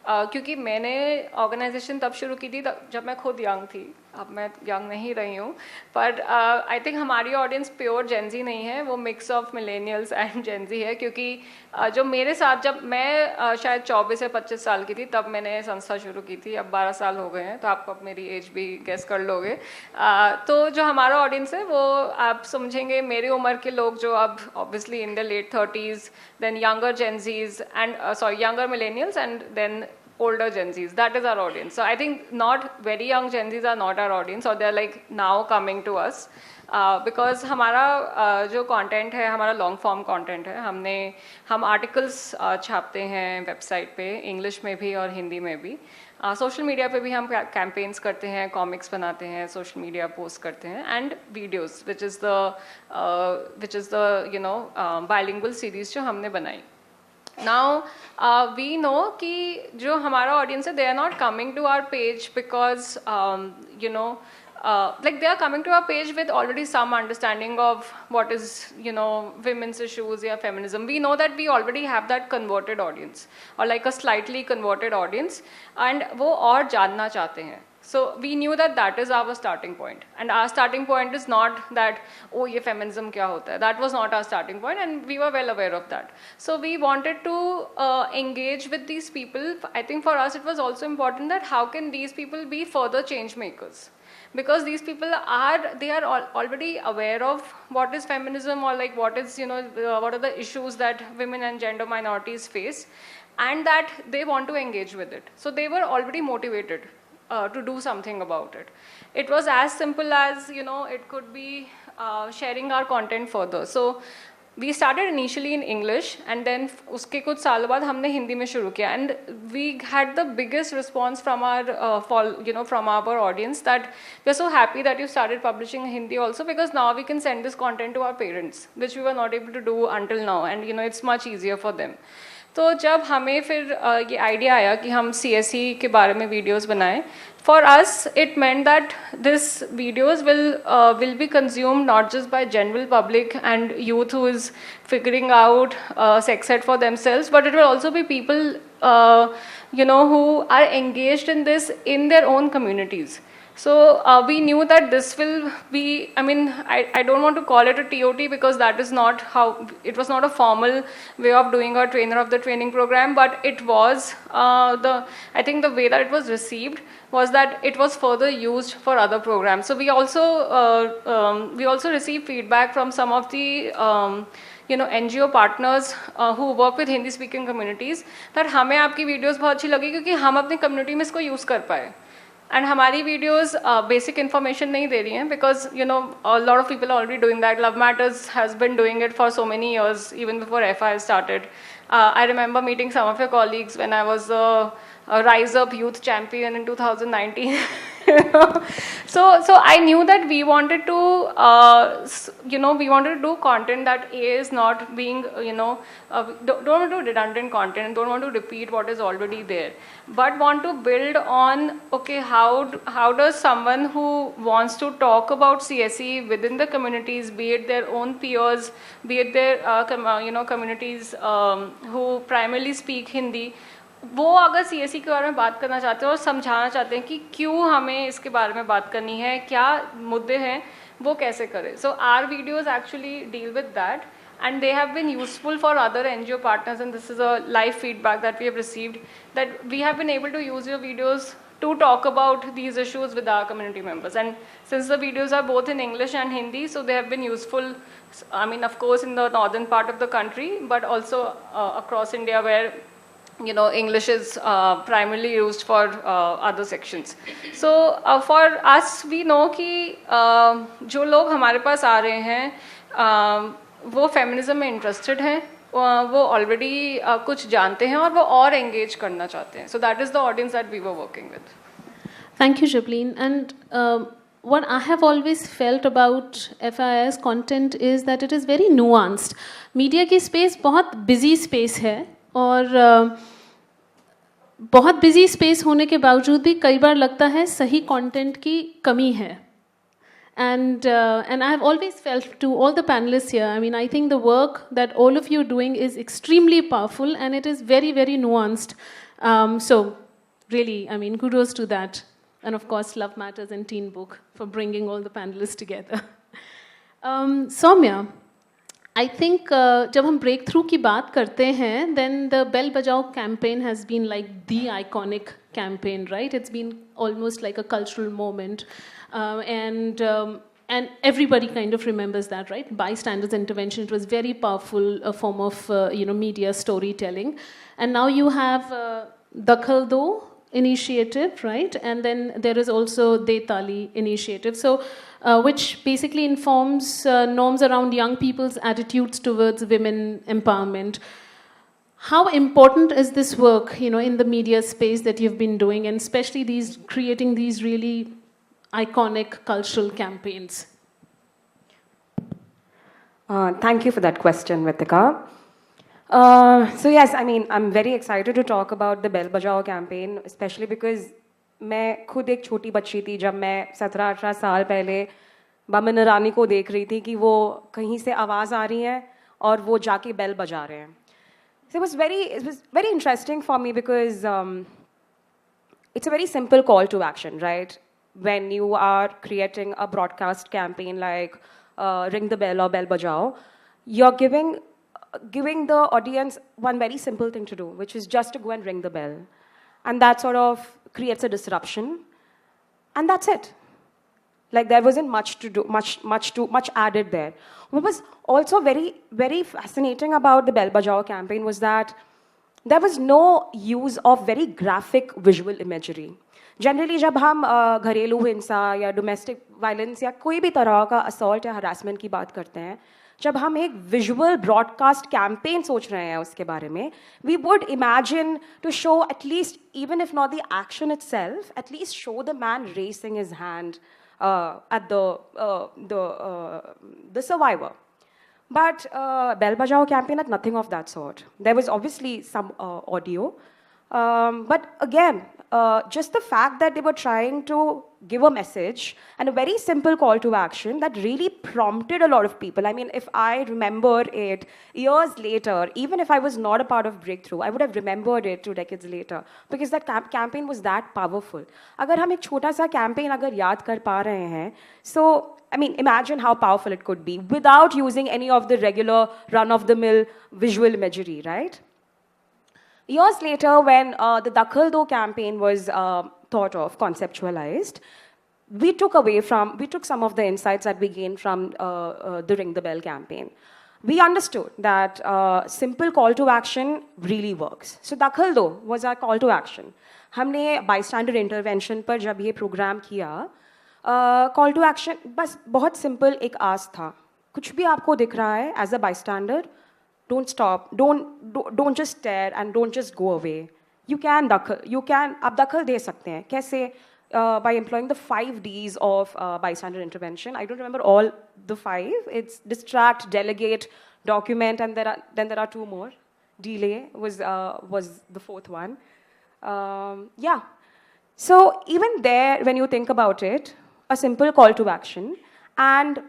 क्योंकि मैंने ऑर्गेनाइजेशन तब शुरू की थी जब मैं खुद यंग थी. अब मैं यंग नहीं रही हूँ, पर आई थिंक हमारी ऑडियंस प्योर जेंजी नहीं है, वो mix of millennials and Gen Z है. क्योंकि जो मेरे साथ, जब मैं शायद 24 या 25 साल की थी तब मैंने संस्था शुरू की थी. अब 12 साल हो गए हैं, तो आपको अब मेरी एज भी गेस कर लोगे. तो जो हमारा ऑडियंस है वो आप समझेंगे मेरी उम्र के लोग जो अब obviously in the late 30s, then younger Gen Zs and younger millennials, and then older Gen Zs. That is our audience. So I think not very young Gen Zs are not our audience, or they're like now coming to us because हमारा जो content है, हमारा long form content है. हम articles छापते हैं website पे, English में भी और हिंदी में भी. Social media पे भी हम campaigns करते हैं, comics बनाते हैं, social media post करते हैं, and videos, which is the bilingual series जो हमने बनाई. Now we know कि जो हमारा audience है, they are not coming to our page because like they are coming to our page with already some understanding of what is women's issues or feminism. We know that we already have that converted audience, or like a slightly converted audience, and वो और जानना चाहते हैं. So we knew that is our starting point, and our starting point is not that ये feminism क्या होता है. That was not our starting point, and we were well aware of that. So we wanted to engage with these people. I think for us it was also important that how can these people be further change makers, because these people are already aware of what is feminism, or like what is what are the issues that women and gender minorities face, and that they want to engage with it. So they were already motivated to do something about it. It was as simple as it could be sharing our content further. So we started initially in English, and then उसके कुछ सालों बाद हमने हिंदी में शुरू किया, and we had the biggest response from our from our audience that we're so happy that you started publishing in Hindi also, because now we can send this content to our parents, which we were not able to do until now, and it's much easier for them. तो जब हमें फिर ये idea आया कि हम CSE के बारे में वीडियोस बनाएं, for us it meant that this videos will be consumed not just by general public and youth who is figuring out sex ed for themselves, but it will also be people who are engaged in this in their own communities. So we knew that this will be, I don't want to call it a TOT because that is not how, it was not a formal way of doing a trainer of the training program, but it was, I think the way that it was received was that it was further used for other programs. So we also received feedback from some of the NGO partners who work with Hindi speaking communities that हमें आपकी videos बहुत अच्छी लगी क्योंकि हम अपनी community में इसको यूज़ कर पाए. And हमारी वीडियोस basic information नहीं दे रही हैं because a lot of people are already doing that. Love Matters has been doing it for so many years, even before FI started. I remember meeting some of your colleagues when I was a Rise Up Youth Champion in 2019. So I knew that we wanted to do content that is not being, don't want to do redundant content, don't want to repeat what is already there, but want to build on, okay, how does someone who wants to talk about CSE within the communities, be it their own peers, be it their communities who primarily speak Hindi, वो अगर CSE के बारे में बात करना चाहते हैं और समझाना चाहते हैं कि क्यों हमें इसके बारे में बात करनी है, क्या मुद्दे हैं, वो कैसे करें. So our videos actually deal with that and they have been useful for other NGO partners, and this is a live feedback that we have received, that we have been able to use your videos to talk about these issues with our community members. And since the videos are both in English and Hindi, so they have been useful, of course in the northern part of the country, but also across India where English is primarily used for other sections. So for us, we know कि जो लोग हमारे पास आ रहे हैं वो feminism में interested हैं, वो ऑलरेडी कुछ जानते हैं और वो और एंगेज करना चाहते हैं. So that is the audience that we were working with. Thank you, Japleen. And what I have always felt about FII's content is that it is very nuanced. Media की space बहुत busy space है और बहुत busy space होने के बावजूद भी कई बार लगता है सही कंटेंट की कमी है. And I have always felt to all the panelists here, I think the work that all of you are doing is extremely powerful and it is very, very nuanced. So really, kudos to that. And of course, Love Matters and TeenBook for bringing all the panelists together. Soumya, I think जब हम break through की बात करते हैं, then the Bell Bajao campaign has been like the iconic campaign, right? It's been almost like a cultural moment, and everybody kind of remembers that, right? Bystanders intervention. It was very powerful, a form of media storytelling, and now you have Dakhal Do initiative, right? And then there is also De Tali initiative. So. Which basically informs norms around young people's attitudes towards women empowerment. How important is this work, in the media space that you've been doing, and especially creating these really iconic cultural campaigns? Thank you for that question, Vithika. So yes, I'm very excited to talk about the Bell Bajao campaign, especially because मैं खुद एक छोटी बच्ची थी जब मैं 17-18 साल पहले बामन रानी को देख रही थी कि वो कहीं से आवाज़ आ रही है और वो जाके बेल बजा रहे हैं. So it was very interesting for me because it's a very simple call to action, right? When you are creating a broadcast campaign like Ring the Bell or Bell Bajao, you're giving the audience one very simple thing to do, which is just to go and ring the bell. And that sort of creates a disruption, and that's it. Like there wasn't much to do, much added there. What was also very, very fascinating about the Bell Bajao campaign was that there was no use of very graphic visual imagery. Generally, जब हम घरेलू हिंसा या domestic violence या कोई भी तरह का असॉल्ट या हरासमेंट की बात करते हैं, जब हम एक विजुअल ब्रॉडकास्ट कैंपेन सोच रहे हैं उसके बारे में, we would imagine to show at least, even if not the action itself, at least show the man raising his hand at the survivor. But Bell Bajao campaign had nothing of that sort. There was obviously some audio, But again, just the fact that they were trying to give a message and a very simple call to action that really prompted a lot of people. I mean, if I remember it years later, even if I was not a part of Breakthrough, I would have remembered it 2 decades later because that campaign was that powerful. अगर हम एक छोटा सा campaign अगर याद कर पा रहे हैं, so I mean, imagine how powerful it could be without using any of the regular run-of-the-mill visual imagery, right? Years later, when the Dakhal Do campaign was thought of, conceptualized, we took some of the insights that we gained from the Ring the Bell campaign. We understood that simple call to action really works. So Dakhal Do was our call to action. हमने bystander intervention पर जब ये program किया, call to action बस बहुत simple एक आस था. कुछ भी आपको दिख रहा है as a bystander, don't stop, don't just stare and don't just go away. You can आप दखल दे सकते हैं. कैसे? By employing the 5 Ds of bystander intervention. I don't remember all the 5. It's distract, delegate, document, and then there are 2 more. Delay was the 4th one. Yeah. So even there, when you think about it, a simple call to action and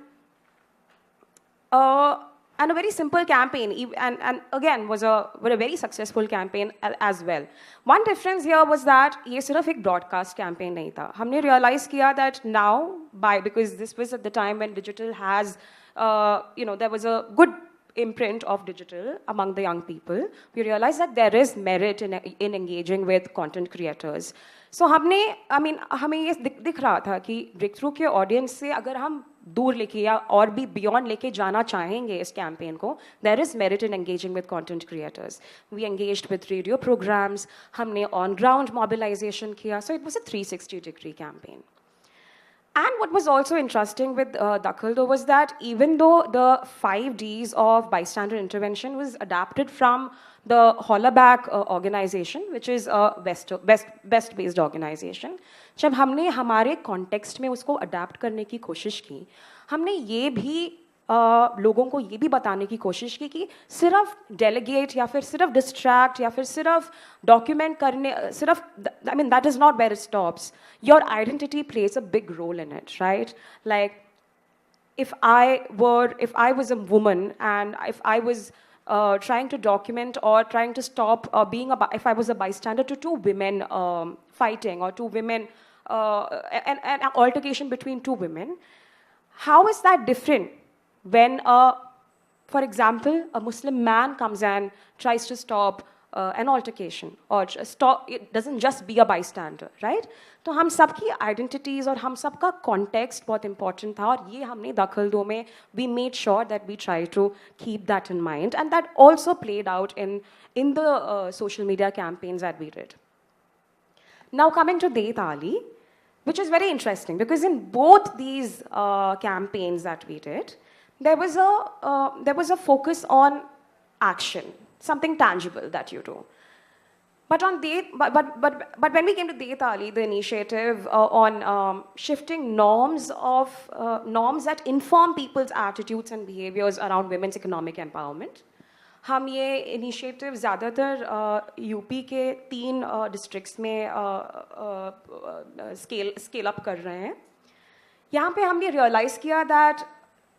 a very simple campaign, and again was a very successful campaign as well. One difference here was that ये सिर्फ एक broadcast campaign नहीं था. हमने realize किया that now, because this was at the time when digital has, there was a good imprint of digital among the young people. We realized that there is merit in engaging with content creators. So हमें ये दिख रहा था कि breakthrough के audience से अगर हम दूर लेके या और भी बियॉन्ड लेके जाना चाहेंगे इस कैंपेन को, there is merit in engaging with content creators. We engaged with radio programs, हमने on ground mobilization किया, so it was a 360-degree campaign. And what was also interesting with Dakhal Do was that even though the 5 Ds of bystander intervention was adapted from the Hollaback organization, which is a West-based organization, जब हमने हमारे context में उसको adapt करने की कोशिश की, हमने ये भी लोगों को ये भी बताने की कोशिश की कि सिर्फ delegate या फिर सिर्फ distract या फिर सिर्फ document करने I mean that is not where it stops. Your identity plays a big role in it, right? Like if I was a woman and if I was trying to document or trying to stop if I was a bystander to 2 women fighting or 2 women an altercation between 2 women, how is that different when for example a Muslim man comes and tries to stop an altercation or it doesn't just be a bystander, right? तो हम सबकी identities और हम सबका context बहुत important था और ये हमने दखल दो में we made sure that we try to keep that in mind, and that also played out in the social media campaigns that we did. Now coming to Date Ali, which is very interesting because in both these campaigns that we did, there was a focus on action, something tangible that you do. But when we came to Date Ali, the initiative on shifting norms that inform people's attitudes and behaviors around women's economic empowerment, हम ये initiative ज़्यादातर UP के 3 districts में scale up कर रहे हैं. यहाँ पे हमने रियलाइज़ किया that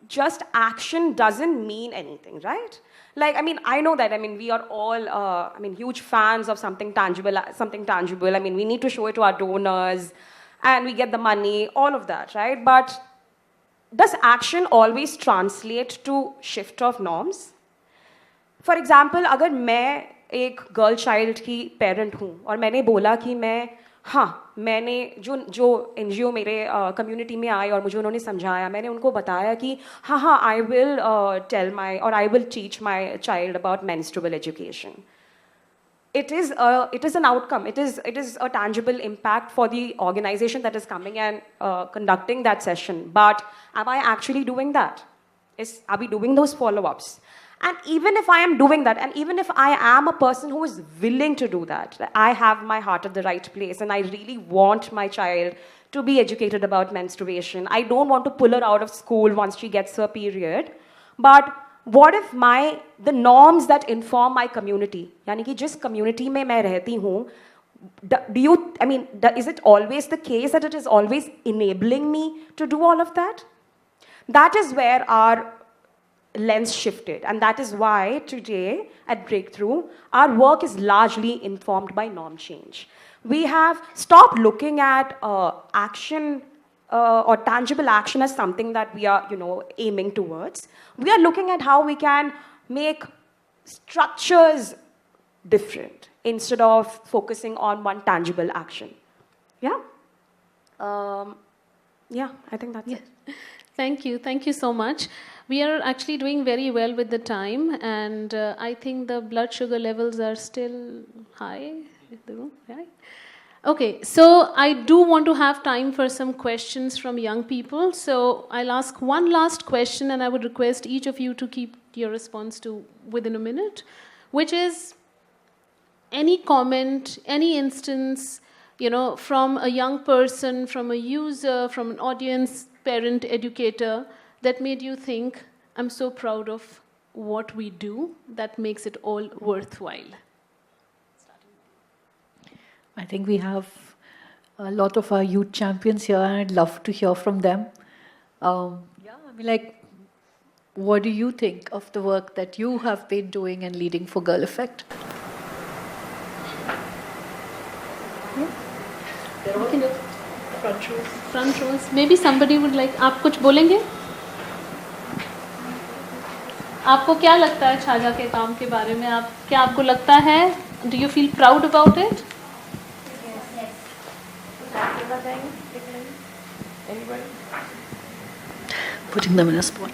just action doesn't mean anything, right? Like, I mean, I know that, I mean, we are all, huge fans of something tangible. I mean, we need to show it to our donors and we get the money, all of that, right? But does action always translate to shift of norms? For example, अगर मैं एक girl child की parent हूँ और मैंने बोला कि मैंने जो NGO मेरे कम्युनिटी में आए और मुझे उन्होंने समझाया, मैंने उनको बताया कि I will I will teach my child about menstrual education. It is an outcome. It is a tangible impact for the organization that is coming and conducting that session. But am I actually doing that? Are we doing those follow-ups? And even if I am doing that, and even if I am a person who is willing to do that, I have my heart at the right place and I really want my child to be educated about menstruation. I don't want to pull her out of school once she gets her period. But what if the norms that inform my community, यानी कि जिस community में मैं रहती हूँ, is it always the case that it is always enabling me to do all of that? That is where our lens shifted, and that is why today at Breakthrough, our work is largely informed by norm change. We have stopped looking at action or tangible action as something that we are, aiming towards. We are looking at how we can make structures different instead of focusing on one tangible action. Yeah? I think that's it. Thank you so much. We are actually doing very well with the time, and I think the blood sugar levels are still high in the room, right? Okay, so I do want to have time for some questions from young people. So I'll ask one last question, and I would request each of you to keep your response to within a minute, which is any comment, any instance, from a young person, from a user, from an audience, parent, educator, that made you think, I'm so proud of what we do, that makes it all worthwhile. I think we have a lot of our youth champions here, and I'd love to hear from them. What do you think of the work that you have been doing and leading for Girl Effect? They're all in the front rows. Front rows. Maybe somebody would like. आप कुछ बोलेंगे? आपको क्या लगता है छाजा के काम के बारे में? क्या आपको लगता है? Do you feel proud about it? Putting them in a spot.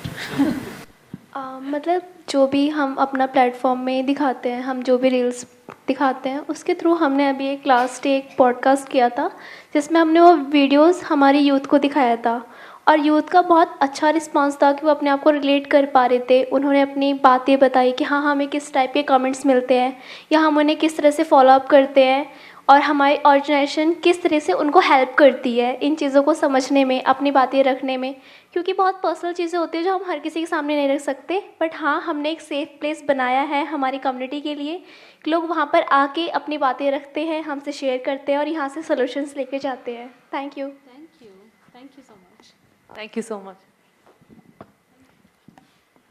मतलब जो भी हम अपना प्लेटफॉर्म में दिखाते हैं, हम जो भी रील्स दिखाते हैं, उसके थ्रू हमने अभी एक लास्ट एक पॉडकास्ट किया था जिसमें हमने वो वीडियोस हमारी यूथ को दिखाया था, और यूथ का बहुत अच्छा रिस्पांस था कि वो अपने आप को रिलेट कर पा रहे थे. उन्होंने अपनी बातें बताई कि हाँ, हमें किस टाइप के कमेंट्स मिलते हैं या हम उन्हें किस तरह से फॉलो अप करते हैं, और हमारी ऑर्गेनाइजेशन किस तरह से उनको हेल्प करती है इन चीज़ों को समझने में, अपनी बातें रखने में, क्योंकि बहुत पर्सनल चीज़ें होती हैं जो हम हर किसी के सामने नहीं रख सकते. बट हाँ, हमने एक सेफ प्लेस बनाया है हमारी कम्युनिटी के लिए कि लोग वहाँ पर आके अपनी बातें रखते हैं, हमसे शेयर करते हैं और यहाँ से सोल्यूशंस लेके जाते हैं. Thank you so much. Thank you so much.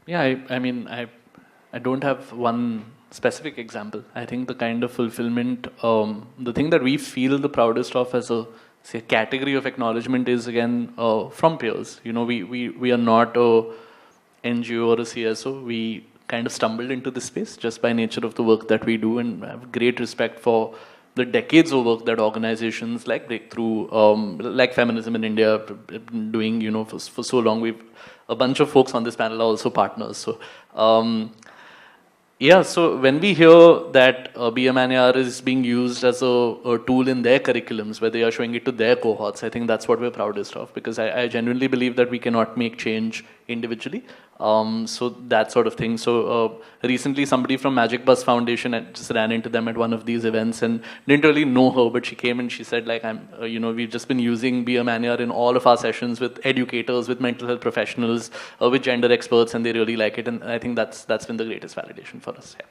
Yeah, I don't have one specific example. I think the kind of fulfillment, the thing that we feel the proudest of as a category of acknowledgement is again from peers. We are not a NGO or a CSO. We kind of stumbled into this space just by nature of the work that we do, and have great respect for the decades of work that organizations like Breakthrough, like Feminism in India, doing, for so long. A bunch of folks on this panel are also partners. So, so when we hear that BMNAR is being used as a tool in their curriculums, where they are showing it to their cohorts, I think that's what we're proudest of, because I genuinely believe that we cannot make change individually. So that sort of thing. So recently somebody from Magic Bus Foundation, I just ran into them at one of these events and didn't really know her, but she came and she said, we've just been using BMNAR in all of our sessions with educators, with mental health professionals, with gender experts, and they really like it. And I think that's been the greatest validation for us. Yeah.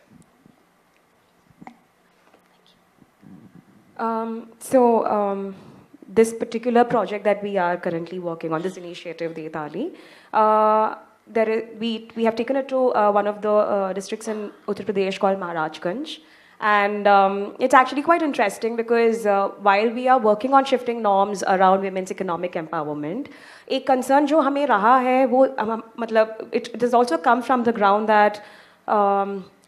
This particular project that we are currently working on, this initiative, Deetali, we have taken it to one of the districts in Uttar Pradesh called Maharajganj. And it's actually quite interesting because while we are working on shifting norms around women's economic empowerment, a concern jo hame raha hai, it has also come from the ground that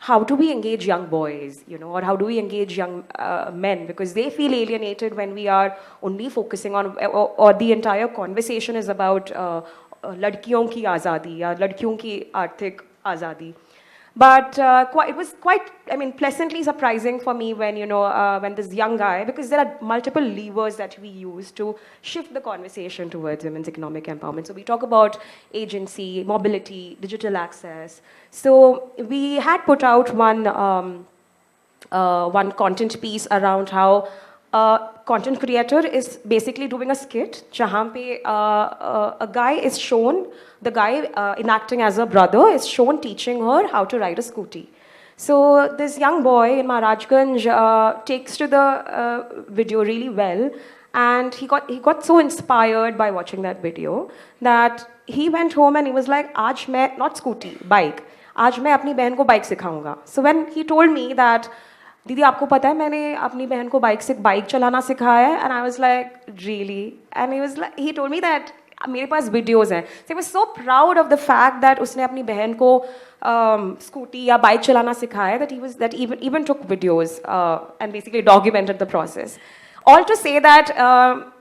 how do we engage young boys, or how do we engage young men, because they feel alienated when we are only focusing on, or the entire conversation is about ladkiyon ki azadi ya ladkiyon ki arthik azadi. But it was quite, pleasantly surprising for me when, when this young guy, because there are multiple levers that we use to shift the conversation towards women's economic empowerment. So we talk about agency, mobility, digital access. So we had put out one content piece around how content creator is basically doing a skit jahan pe a guy is shown, the guy enacting as a brother is shown teaching her how to ride a scooty. So this young boy in Maharajganj takes to the video really well, and he got so inspired by watching that video that he went home and he was like, आज मैं not scooty, bike, आज मैं अपनी बहन को bike सिखाऊंगा. So when he told me that दीदी आपको पता है मैंने अपनी बहन को बाइक चलाना सिखाया है, and I was like really, and he told me that मेरे पास वीडियोस हैं. So I was so proud of the fact that उसने अपनी बहन को स्कूटी या बाइक चलाना सिखाया, that even took videos and basically documented the process. All to say that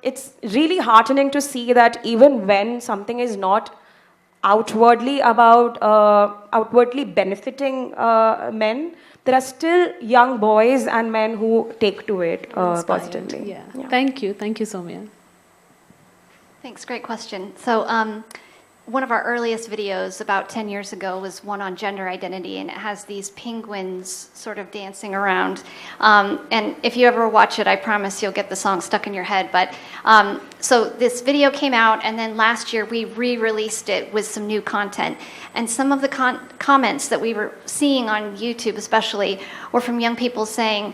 it's really heartening to see that even when something is not outwardly benefiting men, there are still young boys and men who take to it positively. Yeah. Thank you, Soumya. Thanks, great question. So one of our earliest videos about 10 years ago was one on gender identity, and it has these penguins sort of dancing around. And if you ever watch it, I promise you'll get the song stuck in your head. But so this video came out, and then last year we re-released it with some new content. And some of the comments that we were seeing on YouTube especially were from young people saying,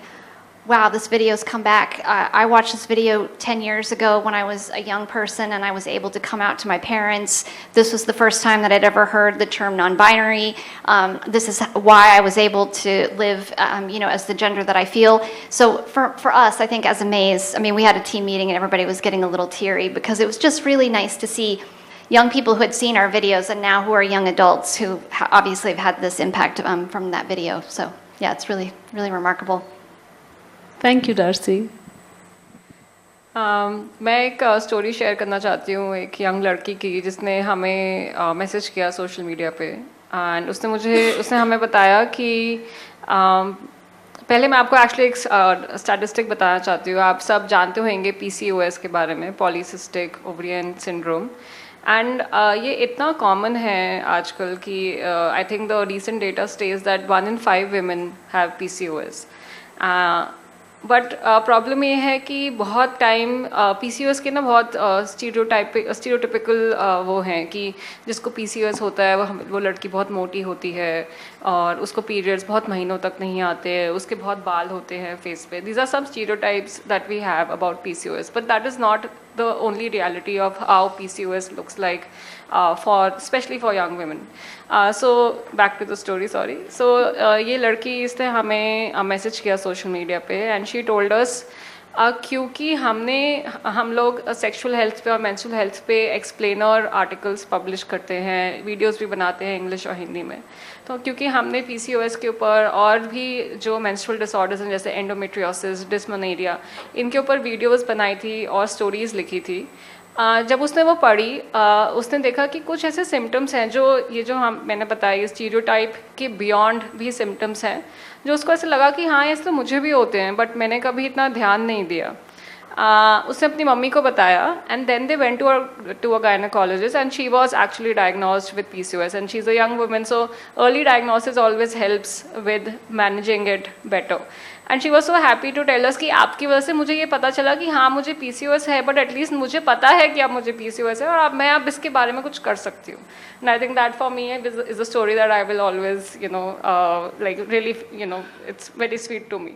wow, this video's come back. I watched this video 10 years ago when I was a young person and I was able to come out to my parents. This was the first time that I'd ever heard the term non-binary. This is why I was able to live, as the gender that I feel. So for us, I think as Amaze, we had a team meeting and everybody was getting a little teary because it was just really nice to see young people who had seen our videos and now who are young adults who obviously have had this impact from that video. So yeah, it's really, really remarkable. Thank you, Darcy. मैं एक story share करना चाहती हूँ एक young लड़की की जिसने हमें मैसेज किया सोशल मीडिया पे, एंड उसने हमें बताया कि पहले मैं आपको एक्चुअली एक स्टैटिस्टिक बताना चाहती हूँ. आप सब जानते होंगे PCOS के बारे में, पॉलीसिस्टिक ओवरियन सिंड्रोम, एंड ये इतना कॉमन है आजकल कि I think the recent data stage that 1 in 5 women have PCOS. But problem ये है कि बहुत टाइम PCOS के ना बहुत स्टीरियोटिपिकल वो हैं कि जिसको PCOS होता है वो लड़की बहुत मोटी होती है और उसको पीरियड्स बहुत महीनों तक नहीं आते हैं, उसके बहुत बाल होते हैं फेस पे. These are some stereotypes that we have about PCOS, but that is not the only reality of how PCOS looks like especially for young women. So back to the story, sorry. So ये लड़की इसने हमें message किया social media पे, and she told us क्योंकि हम लोग sexual health पे और मेंस्ट्रुअल हेल्थ पे एक्सप्लेनर आर्टिकल्स पब्लिश करते हैं, वीडियोस भी बनाते हैं इंग्लिश और हिंदी में. तो क्योंकि हमने PCOS के ऊपर और भी जो मेंस्ट्रुअल डिसऑर्डर्स हैं जैसे एंडोमेट्रियोसिस, डिस्मेनोरिया, इनके ऊपर वीडियोस बनाई थी और स्टोरीज़ लिखी थी. जब उसने वो पढ़ी उसने देखा कि कुछ ऐसे सिम्टम्स हैं जो मैंने बताया स्टीरियोटाइप के बियॉन्ड भी सिम्टम्स हैं, जो उसको ऐसे लगा कि हाँ ऐसे तो मुझे भी होते हैं, बट मैंने कभी इतना ध्यान नहीं दिया. उसने अपनी मम्मी को बताया, and then they went to a gynaecologist, and she was actually diagnosed with PCOS, and she is a young woman, so early diagnosis always helps with managing it better. And she was so happy to tell us कि आपकी वजह से मुझे ये पता चला कि हाँ मुझे PCOS है, बट एटलीस्ट मुझे पता है कि अब मुझे PCOS है और अब मैं इसके बारे में कुछ कर सकती हूँ. And I think that for me is a story that I will always like really it's very sweet to me.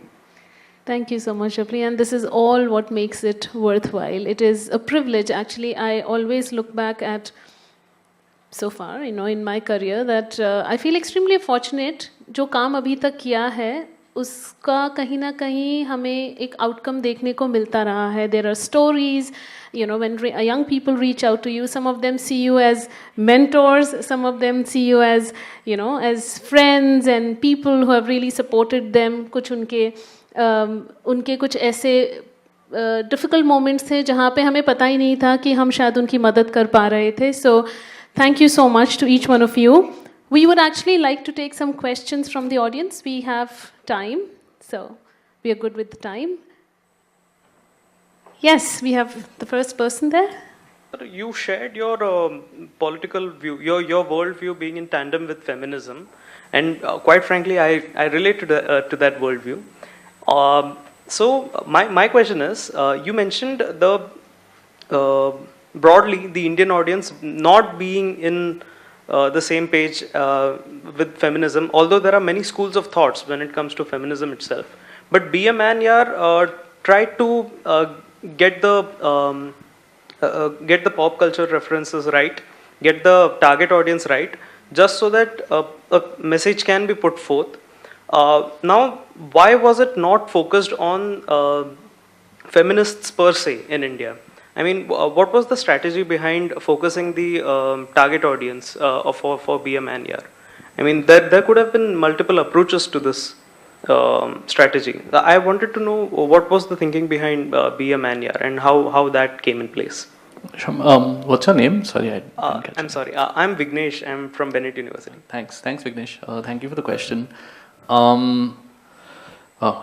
Thank you so much, Japleen. And this is all what makes it worthwhile. It is a privilege. Actually, I always look back at so far, in my career, that I feel extremely fortunate. जो काम अभी तक किया है उसका कहीं ना कहीं हमें एक आउटकम देखने को मिलता रहा है. There are stories, when young people reach out to you, some of them see you as mentors, some of them see you as, as friends and people who have really supported them. कुछ उनके कुछ ऐसे difficult moments थे जहाँ पे हमें पता ही नहीं था कि हम शायद उनकी मदद कर पा रहे थे. So thank you so much to each one of you. We would actually like to take some questions from the audience. We have time, so we are good with the time. Yes, we have the first person there. You shared your political view, your worldview being in tandem with feminism, and quite frankly, I relate to that worldview. So my question is, you mentioned the broadly the Indian audience not being in the same page with feminism, although there are many schools of thoughts when it comes to feminism itself. But Be a Man Yaar tried to get the pop culture references right, get the target audience right, just so that a message can be put forth. Now, why was it not focused on feminists per se in India? I mean, what was the strategy behind focusing the target audience for Be a Man Yaar? I mean, there could have been multiple approaches to this strategy. I wanted to know what was the thinking behind Be a Man Yaar and how that came in place. What's your name? Sorry, I didn't catch I'm sorry. I'm Vignesh. I'm from Bennett University. Thanks, Vignesh. Thank you for the question.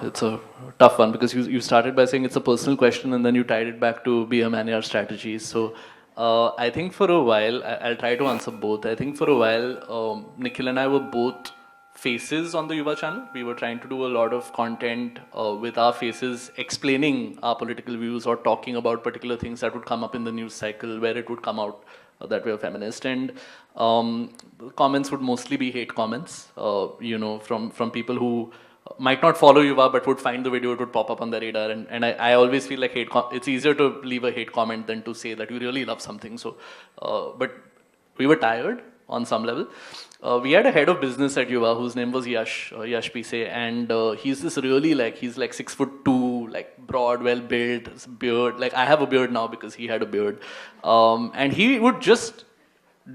It's a tough one because you started by saying it's a personal question and then you tied it back to Be a Man Yaar strategies. So I think for a while, I'll try to answer both. I think for a while, Nikhil and I were both faces on the Yuva channel. We were trying to do a lot of content with our faces explaining our political views or talking about particular things that would come up in the news cycle where it would come out that we are feminist. And the comments would mostly be hate comments, from people who might not follow Yuva but would find the video, it would pop up on their radar. And I always feel like it's easier to leave a hate comment than to say that you really love something. So, but we were tired on some level. We had a head of business at Yuva whose name was Yash Pise, and he's this really he's 6'2", broad, well built, beard. I have a beard now because he had a beard, and he would just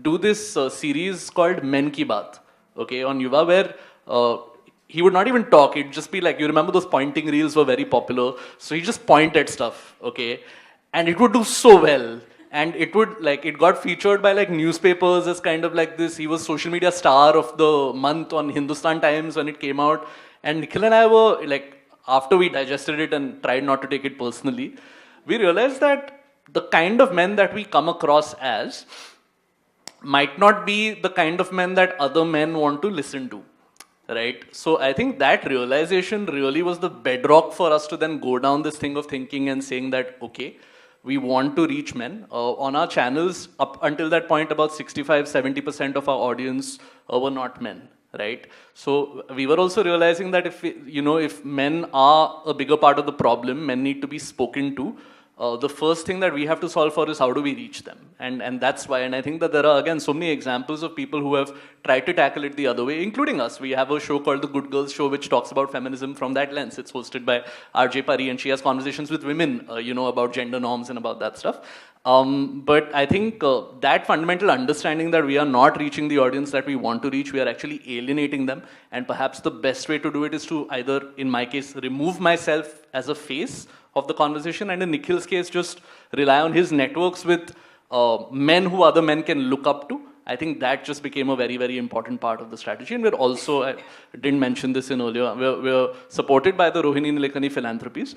do this series called Men Ki Baat, okay, on Yuva, where he would not even talk. It'd just be you remember those pointing reels were very popular, so he just point at stuff, okay, and it would do so well. And it would, it got featured by newspapers as kind of this. He was social media star of the month on Hindustan Times when it came out. And Nikhil and I were, after we digested it and tried not to take it personally, we realized that the kind of men that we come across as might not be the kind of men that other men want to listen to, right? So I think that realization really was the bedrock for us to then go down this thing of thinking and saying that, okay, we want to reach men. On our channels, up until that point, about 65-70% of our audience were not men, right? So we were also realizing that if men are a bigger part of the problem, men need to be spoken to. The first thing that we have to solve for is how do we reach them, and that's why. And I think that there are again so many examples of people who have tried to tackle it the other way, including us. We have a show called The Good Girls Show, which talks about feminism from that lens. It's hosted by RJ Pari, and she has conversations with women, about gender norms and about that stuff. But I think that fundamental understanding that we are not reaching the audience that we want to reach, we are actually alienating them. And perhaps the best way to do it is to either, in my case, remove myself as a face of the conversation, and in Nikhil's case, just rely on his networks with men who other men can look up to. I think that just became a very, very important part of the strategy. And we're also, I didn't mention this in earlier, we're supported by the Rohini Nilekani Philanthropies,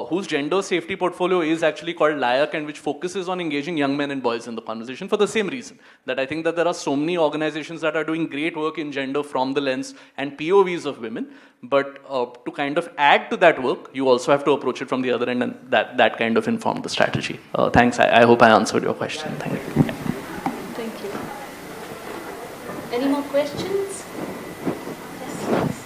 whose gender safety portfolio is actually called Layak, and which focuses on engaging young men and boys in the conversation for the same reason. That I think that there are so many organizations that are doing great work in gender from the lens and POVs of women. But to kind of add to that work, you also have to approach it from the other end, and that kind of informed the strategy. Thanks. I hope I answered your question. Thank you. Yeah. Thank you. Any more questions? Yes, please.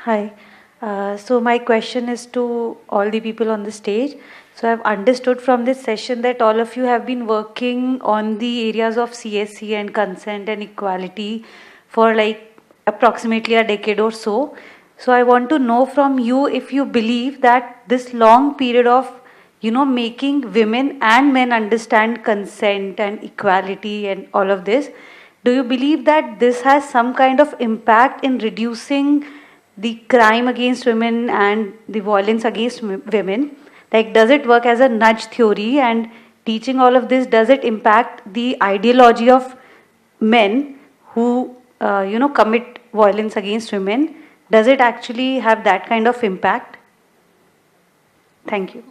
Hi. So my question is to all the people on the stage. So I've understood from this session that all of you have been working on the areas of CSC and consent and equality for approximately a decade or so. So I want to know from you if you believe that this long period of, making women and men understand consent and equality and all of this, do you believe that this has some kind of impact in reducing the crime against women and the violence against women? Does it work as a nudge theory, and teaching all of this, does it impact the ideology of men who commit violence against women? Does it actually have that kind of impact? Thank you.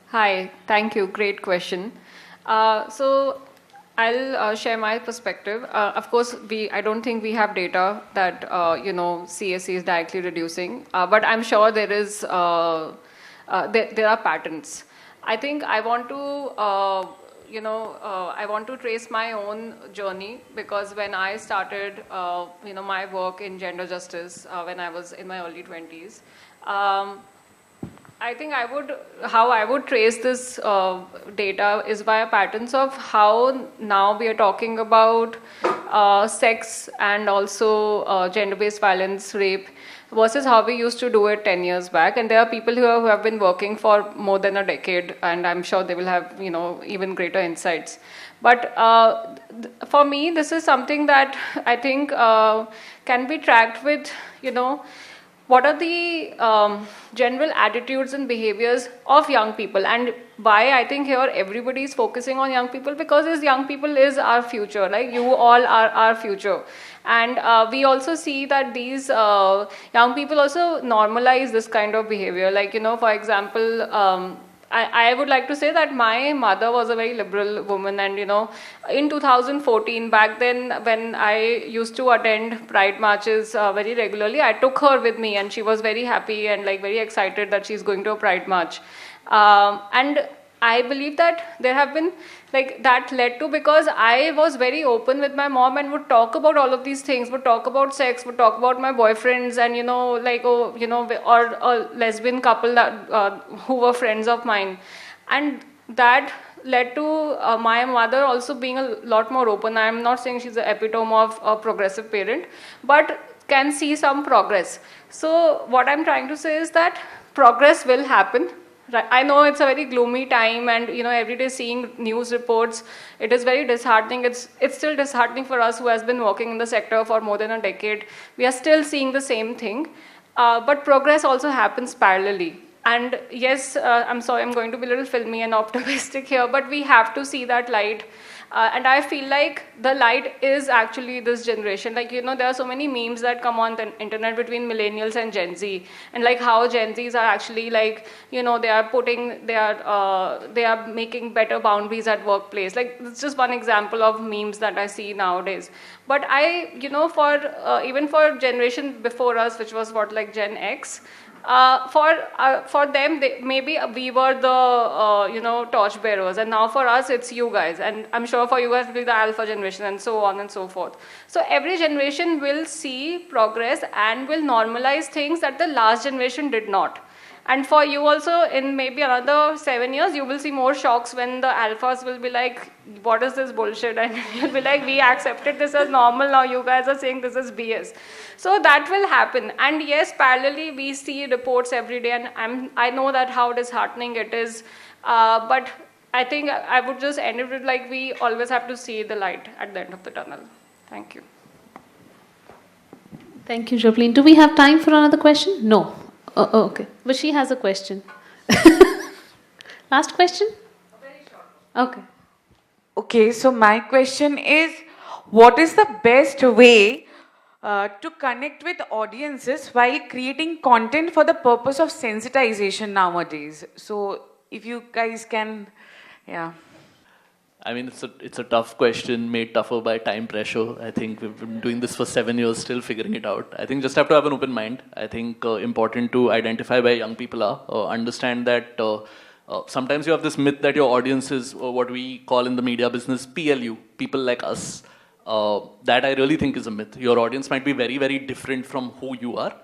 Hi, thank you. Great question. So I'll share my perspective. Of course, I don't think we have data that CSE is directly reducing, but I'm sure there is there are patterns. I think I want to I want to trace my own journey, because when I started my work in gender justice when I was in my early 20s. I think how I would trace this data is via patterns of how now we are talking about sex and also gender-based violence, rape, versus how we used to do it 10 years back. And there are people who have been working for more than a decade, and I'm sure they will have even greater insights. But for me, this is something that I think can be tracked with, what are the general attitudes and behaviors of young people, and why I think here everybody is focusing on young people, because these young people is our future. Like, you all are our future. And we also see that these young people also normalize this kind of behavior. Like, for example, I would like to say that my mother was a very liberal woman, and in 2014, back then, when I used to attend Pride marches very regularly, I took her with me, and she was very happy and very excited that she's going to a Pride march. And I believe that there have been that led to, because I was very open with my mom and would talk about all of these things, would talk about sex, would talk about my boyfriends, and or a lesbian couple that who were friends of mine, and that led to my mother also being a lot more open. I'm not saying she's the epitome of a progressive parent, but can see some progress. So what I'm trying to say is that progress will happen. I know it's a very gloomy time, and every day seeing news reports, it is very disheartening. It's still disheartening for us who has been working in the sector for more than a decade. We are still seeing the same thing, but progress also happens parallelly. And yes, I'm sorry, I'm going to be a little filmy and optimistic here, but we have to see that light. And I feel like the light is actually this generation. There are so many memes that come on the internet between millennials and Gen Z, and how Gen Zs are actually they are making better boundaries at workplace. It's just one example of memes that I see nowadays. But for even for generation before us, which was Gen X, for them, maybe we were the torch bearers, and now for us it's you guys, and I'm sure for you guys will be the alpha generation, and so on and so forth. So every generation will see progress and will normalize things that the last generation did not. And for you also, in maybe another 7 years, you will see more shocks when the alphas will be like, what is this bullshit? And you'll be like, we accepted this as normal, now you guys are saying this is BS. So that will happen. And yes, parallelly, we see reports every day, and I know that how disheartening it is. But I think I would just end it with we always have to see the light at the end of the tunnel. Thank you. Thank you, Japleen. Do we have time for another question? No. Oh, okay. But she has a question. Last question? Very short. Okay. Okay, so my question is, what is the best way to connect with audiences while creating content for the purpose of sensitization nowadays? So if you guys can, yeah. I mean, it's a tough question, made tougher by time pressure. I think we've been doing this for 7 years, still figuring it out. I think just have to have an open mind. I think important to identify where young people are, understand that sometimes you have this myth that your audience is what we call in the media business PLU, people like us. That I really think is a myth. Your audience might be very, very different from who you are.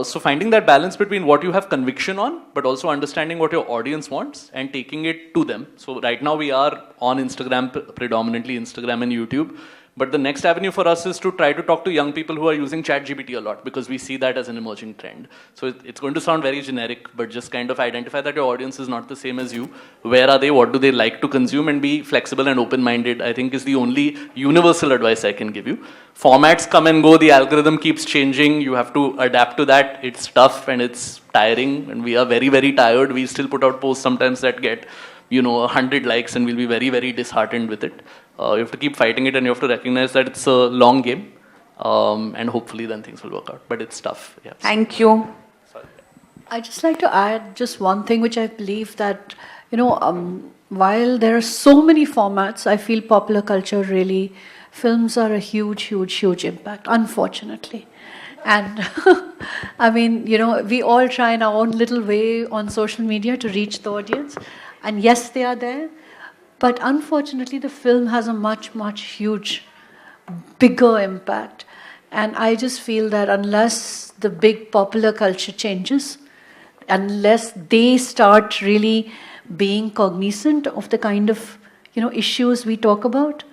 So finding that balance between what you have conviction on, but also understanding what your audience wants and taking it to them. So right now we are on Instagram, predominantly Instagram and YouTube. But the next avenue for us is to try to talk to young people who are using ChatGPT a lot, because we see that as an emerging trend. So it's going to sound very generic, but just kind of identify that your audience is not the same as you. Where are they? What do they like to consume? And be flexible and open-minded, I think, is the only universal advice I can give you. Formats come and go. The algorithm keeps changing. You have to adapt to that. It's tough and it's tiring, and we are very, very tired. We still put out posts sometimes that get 100 likes, and we'll be very, very disheartened with it. You have to keep fighting it, and you have to recognize that it's a long game, and hopefully then things will work out. But it's tough. Yeah. Thank you. I'd just like to add just one thing which I believe that, while there are so many formats, I feel popular culture really, films are a huge, huge, huge impact, unfortunately. And I mean, you know, we all try in our own little way on social media to reach the audience. And yes, they are there. But unfortunately, the film has a much, much huge, bigger impact. And I just feel that unless the big popular culture changes, unless they start really being cognizant of the kind of, you know, issues we talk about,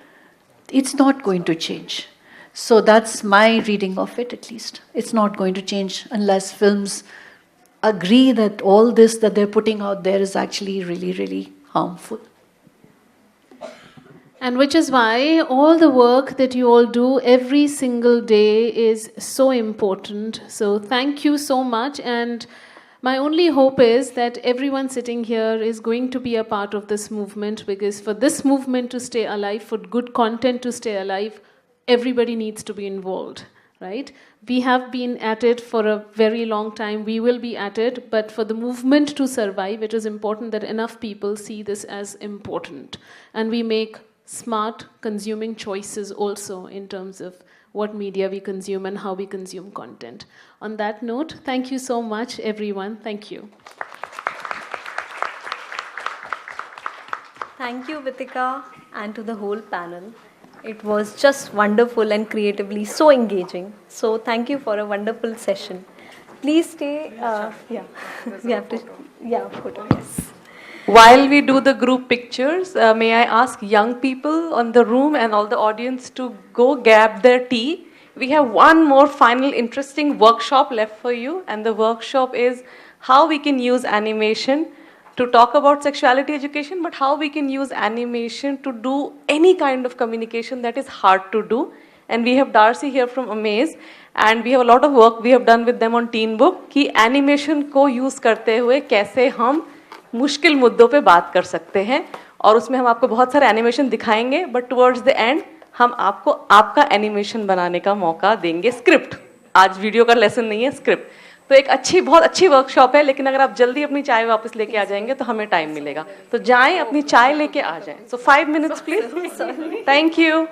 it's not going to change. So that's my reading of it, at least. It's not going to change unless films agree that all this that they're putting out there is actually really, really harmful. And which is why all the work that you all do every single day is so important. So thank you so much. And my only hope is that everyone sitting here is going to be a part of this movement, because for this movement to stay alive, for good content to stay alive, everybody needs to be involved, right? We have been at it for a very long time. We will be at it. But for the movement to survive, it is important that enough people see this as important. And we make smart consuming choices also in terms of what media we consume and how we consume content. On that note, thank you so much, everyone. Thank you. Thank you, Vithika, and to the whole panel. It was just wonderful and creatively so engaging. So thank you for a wonderful session. Please stay. Yeah, we have to. Yeah, photo. Yes. While we do the group pictures, may I ask young people on the room and all the audience to go grab their tea. We have one more final interesting workshop left for you, and the workshop is how we can use animation to talk about sexuality education, but how we can use animation to do any kind of communication that is hard to do. And we have Darcy here from Amaze, and we have a lot of work we have done with them on TeenBook कि animation को use करते हुए कैसे हम मुश्किल मुद्दों पे बात कर सकते हैं, और उसमें हम आपको बहुत सारे एनिमेशन दिखाएंगे, बट टुवर्ड्स द एंड हम आपको आपका एनिमेशन बनाने का मौका देंगे. स्क्रिप्ट, आज वीडियो का लेसन नहीं है, स्क्रिप्ट. तो एक बहुत अच्छी वर्कशॉप है, लेकिन अगर आप जल्दी अपनी चाय वापस लेके आ जाएंगे तो हमें टाइम मिलेगा. तो जाएं, अपनी चाय लेके आ जाएं. सो 5 minutes please. Thank you.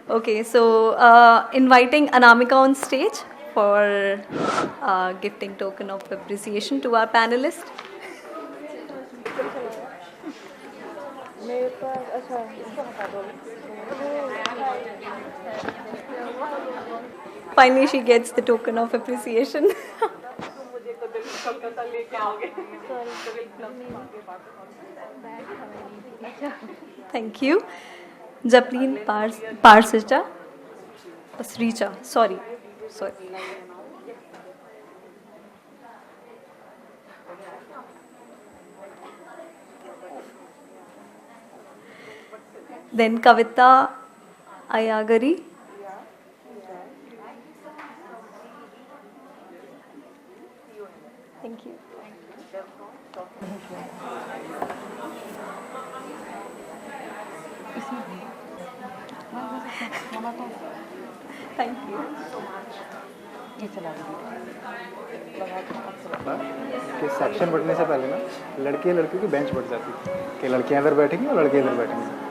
Okay, so inviting Anamika on stage for gifting token of appreciation to our panelists. Finally, she gets the token of appreciation. Thank you. Japleen, Pasricha. Sorry. Then Kavita, Ayyagari. Thank you. Thank you so much. कि section बढ़ने से पहले ना लड़के लड़कियों की bench बढ़ जाती कि लड़कियां इधर बैठेंगी और लड़के इधर बैठेंगे.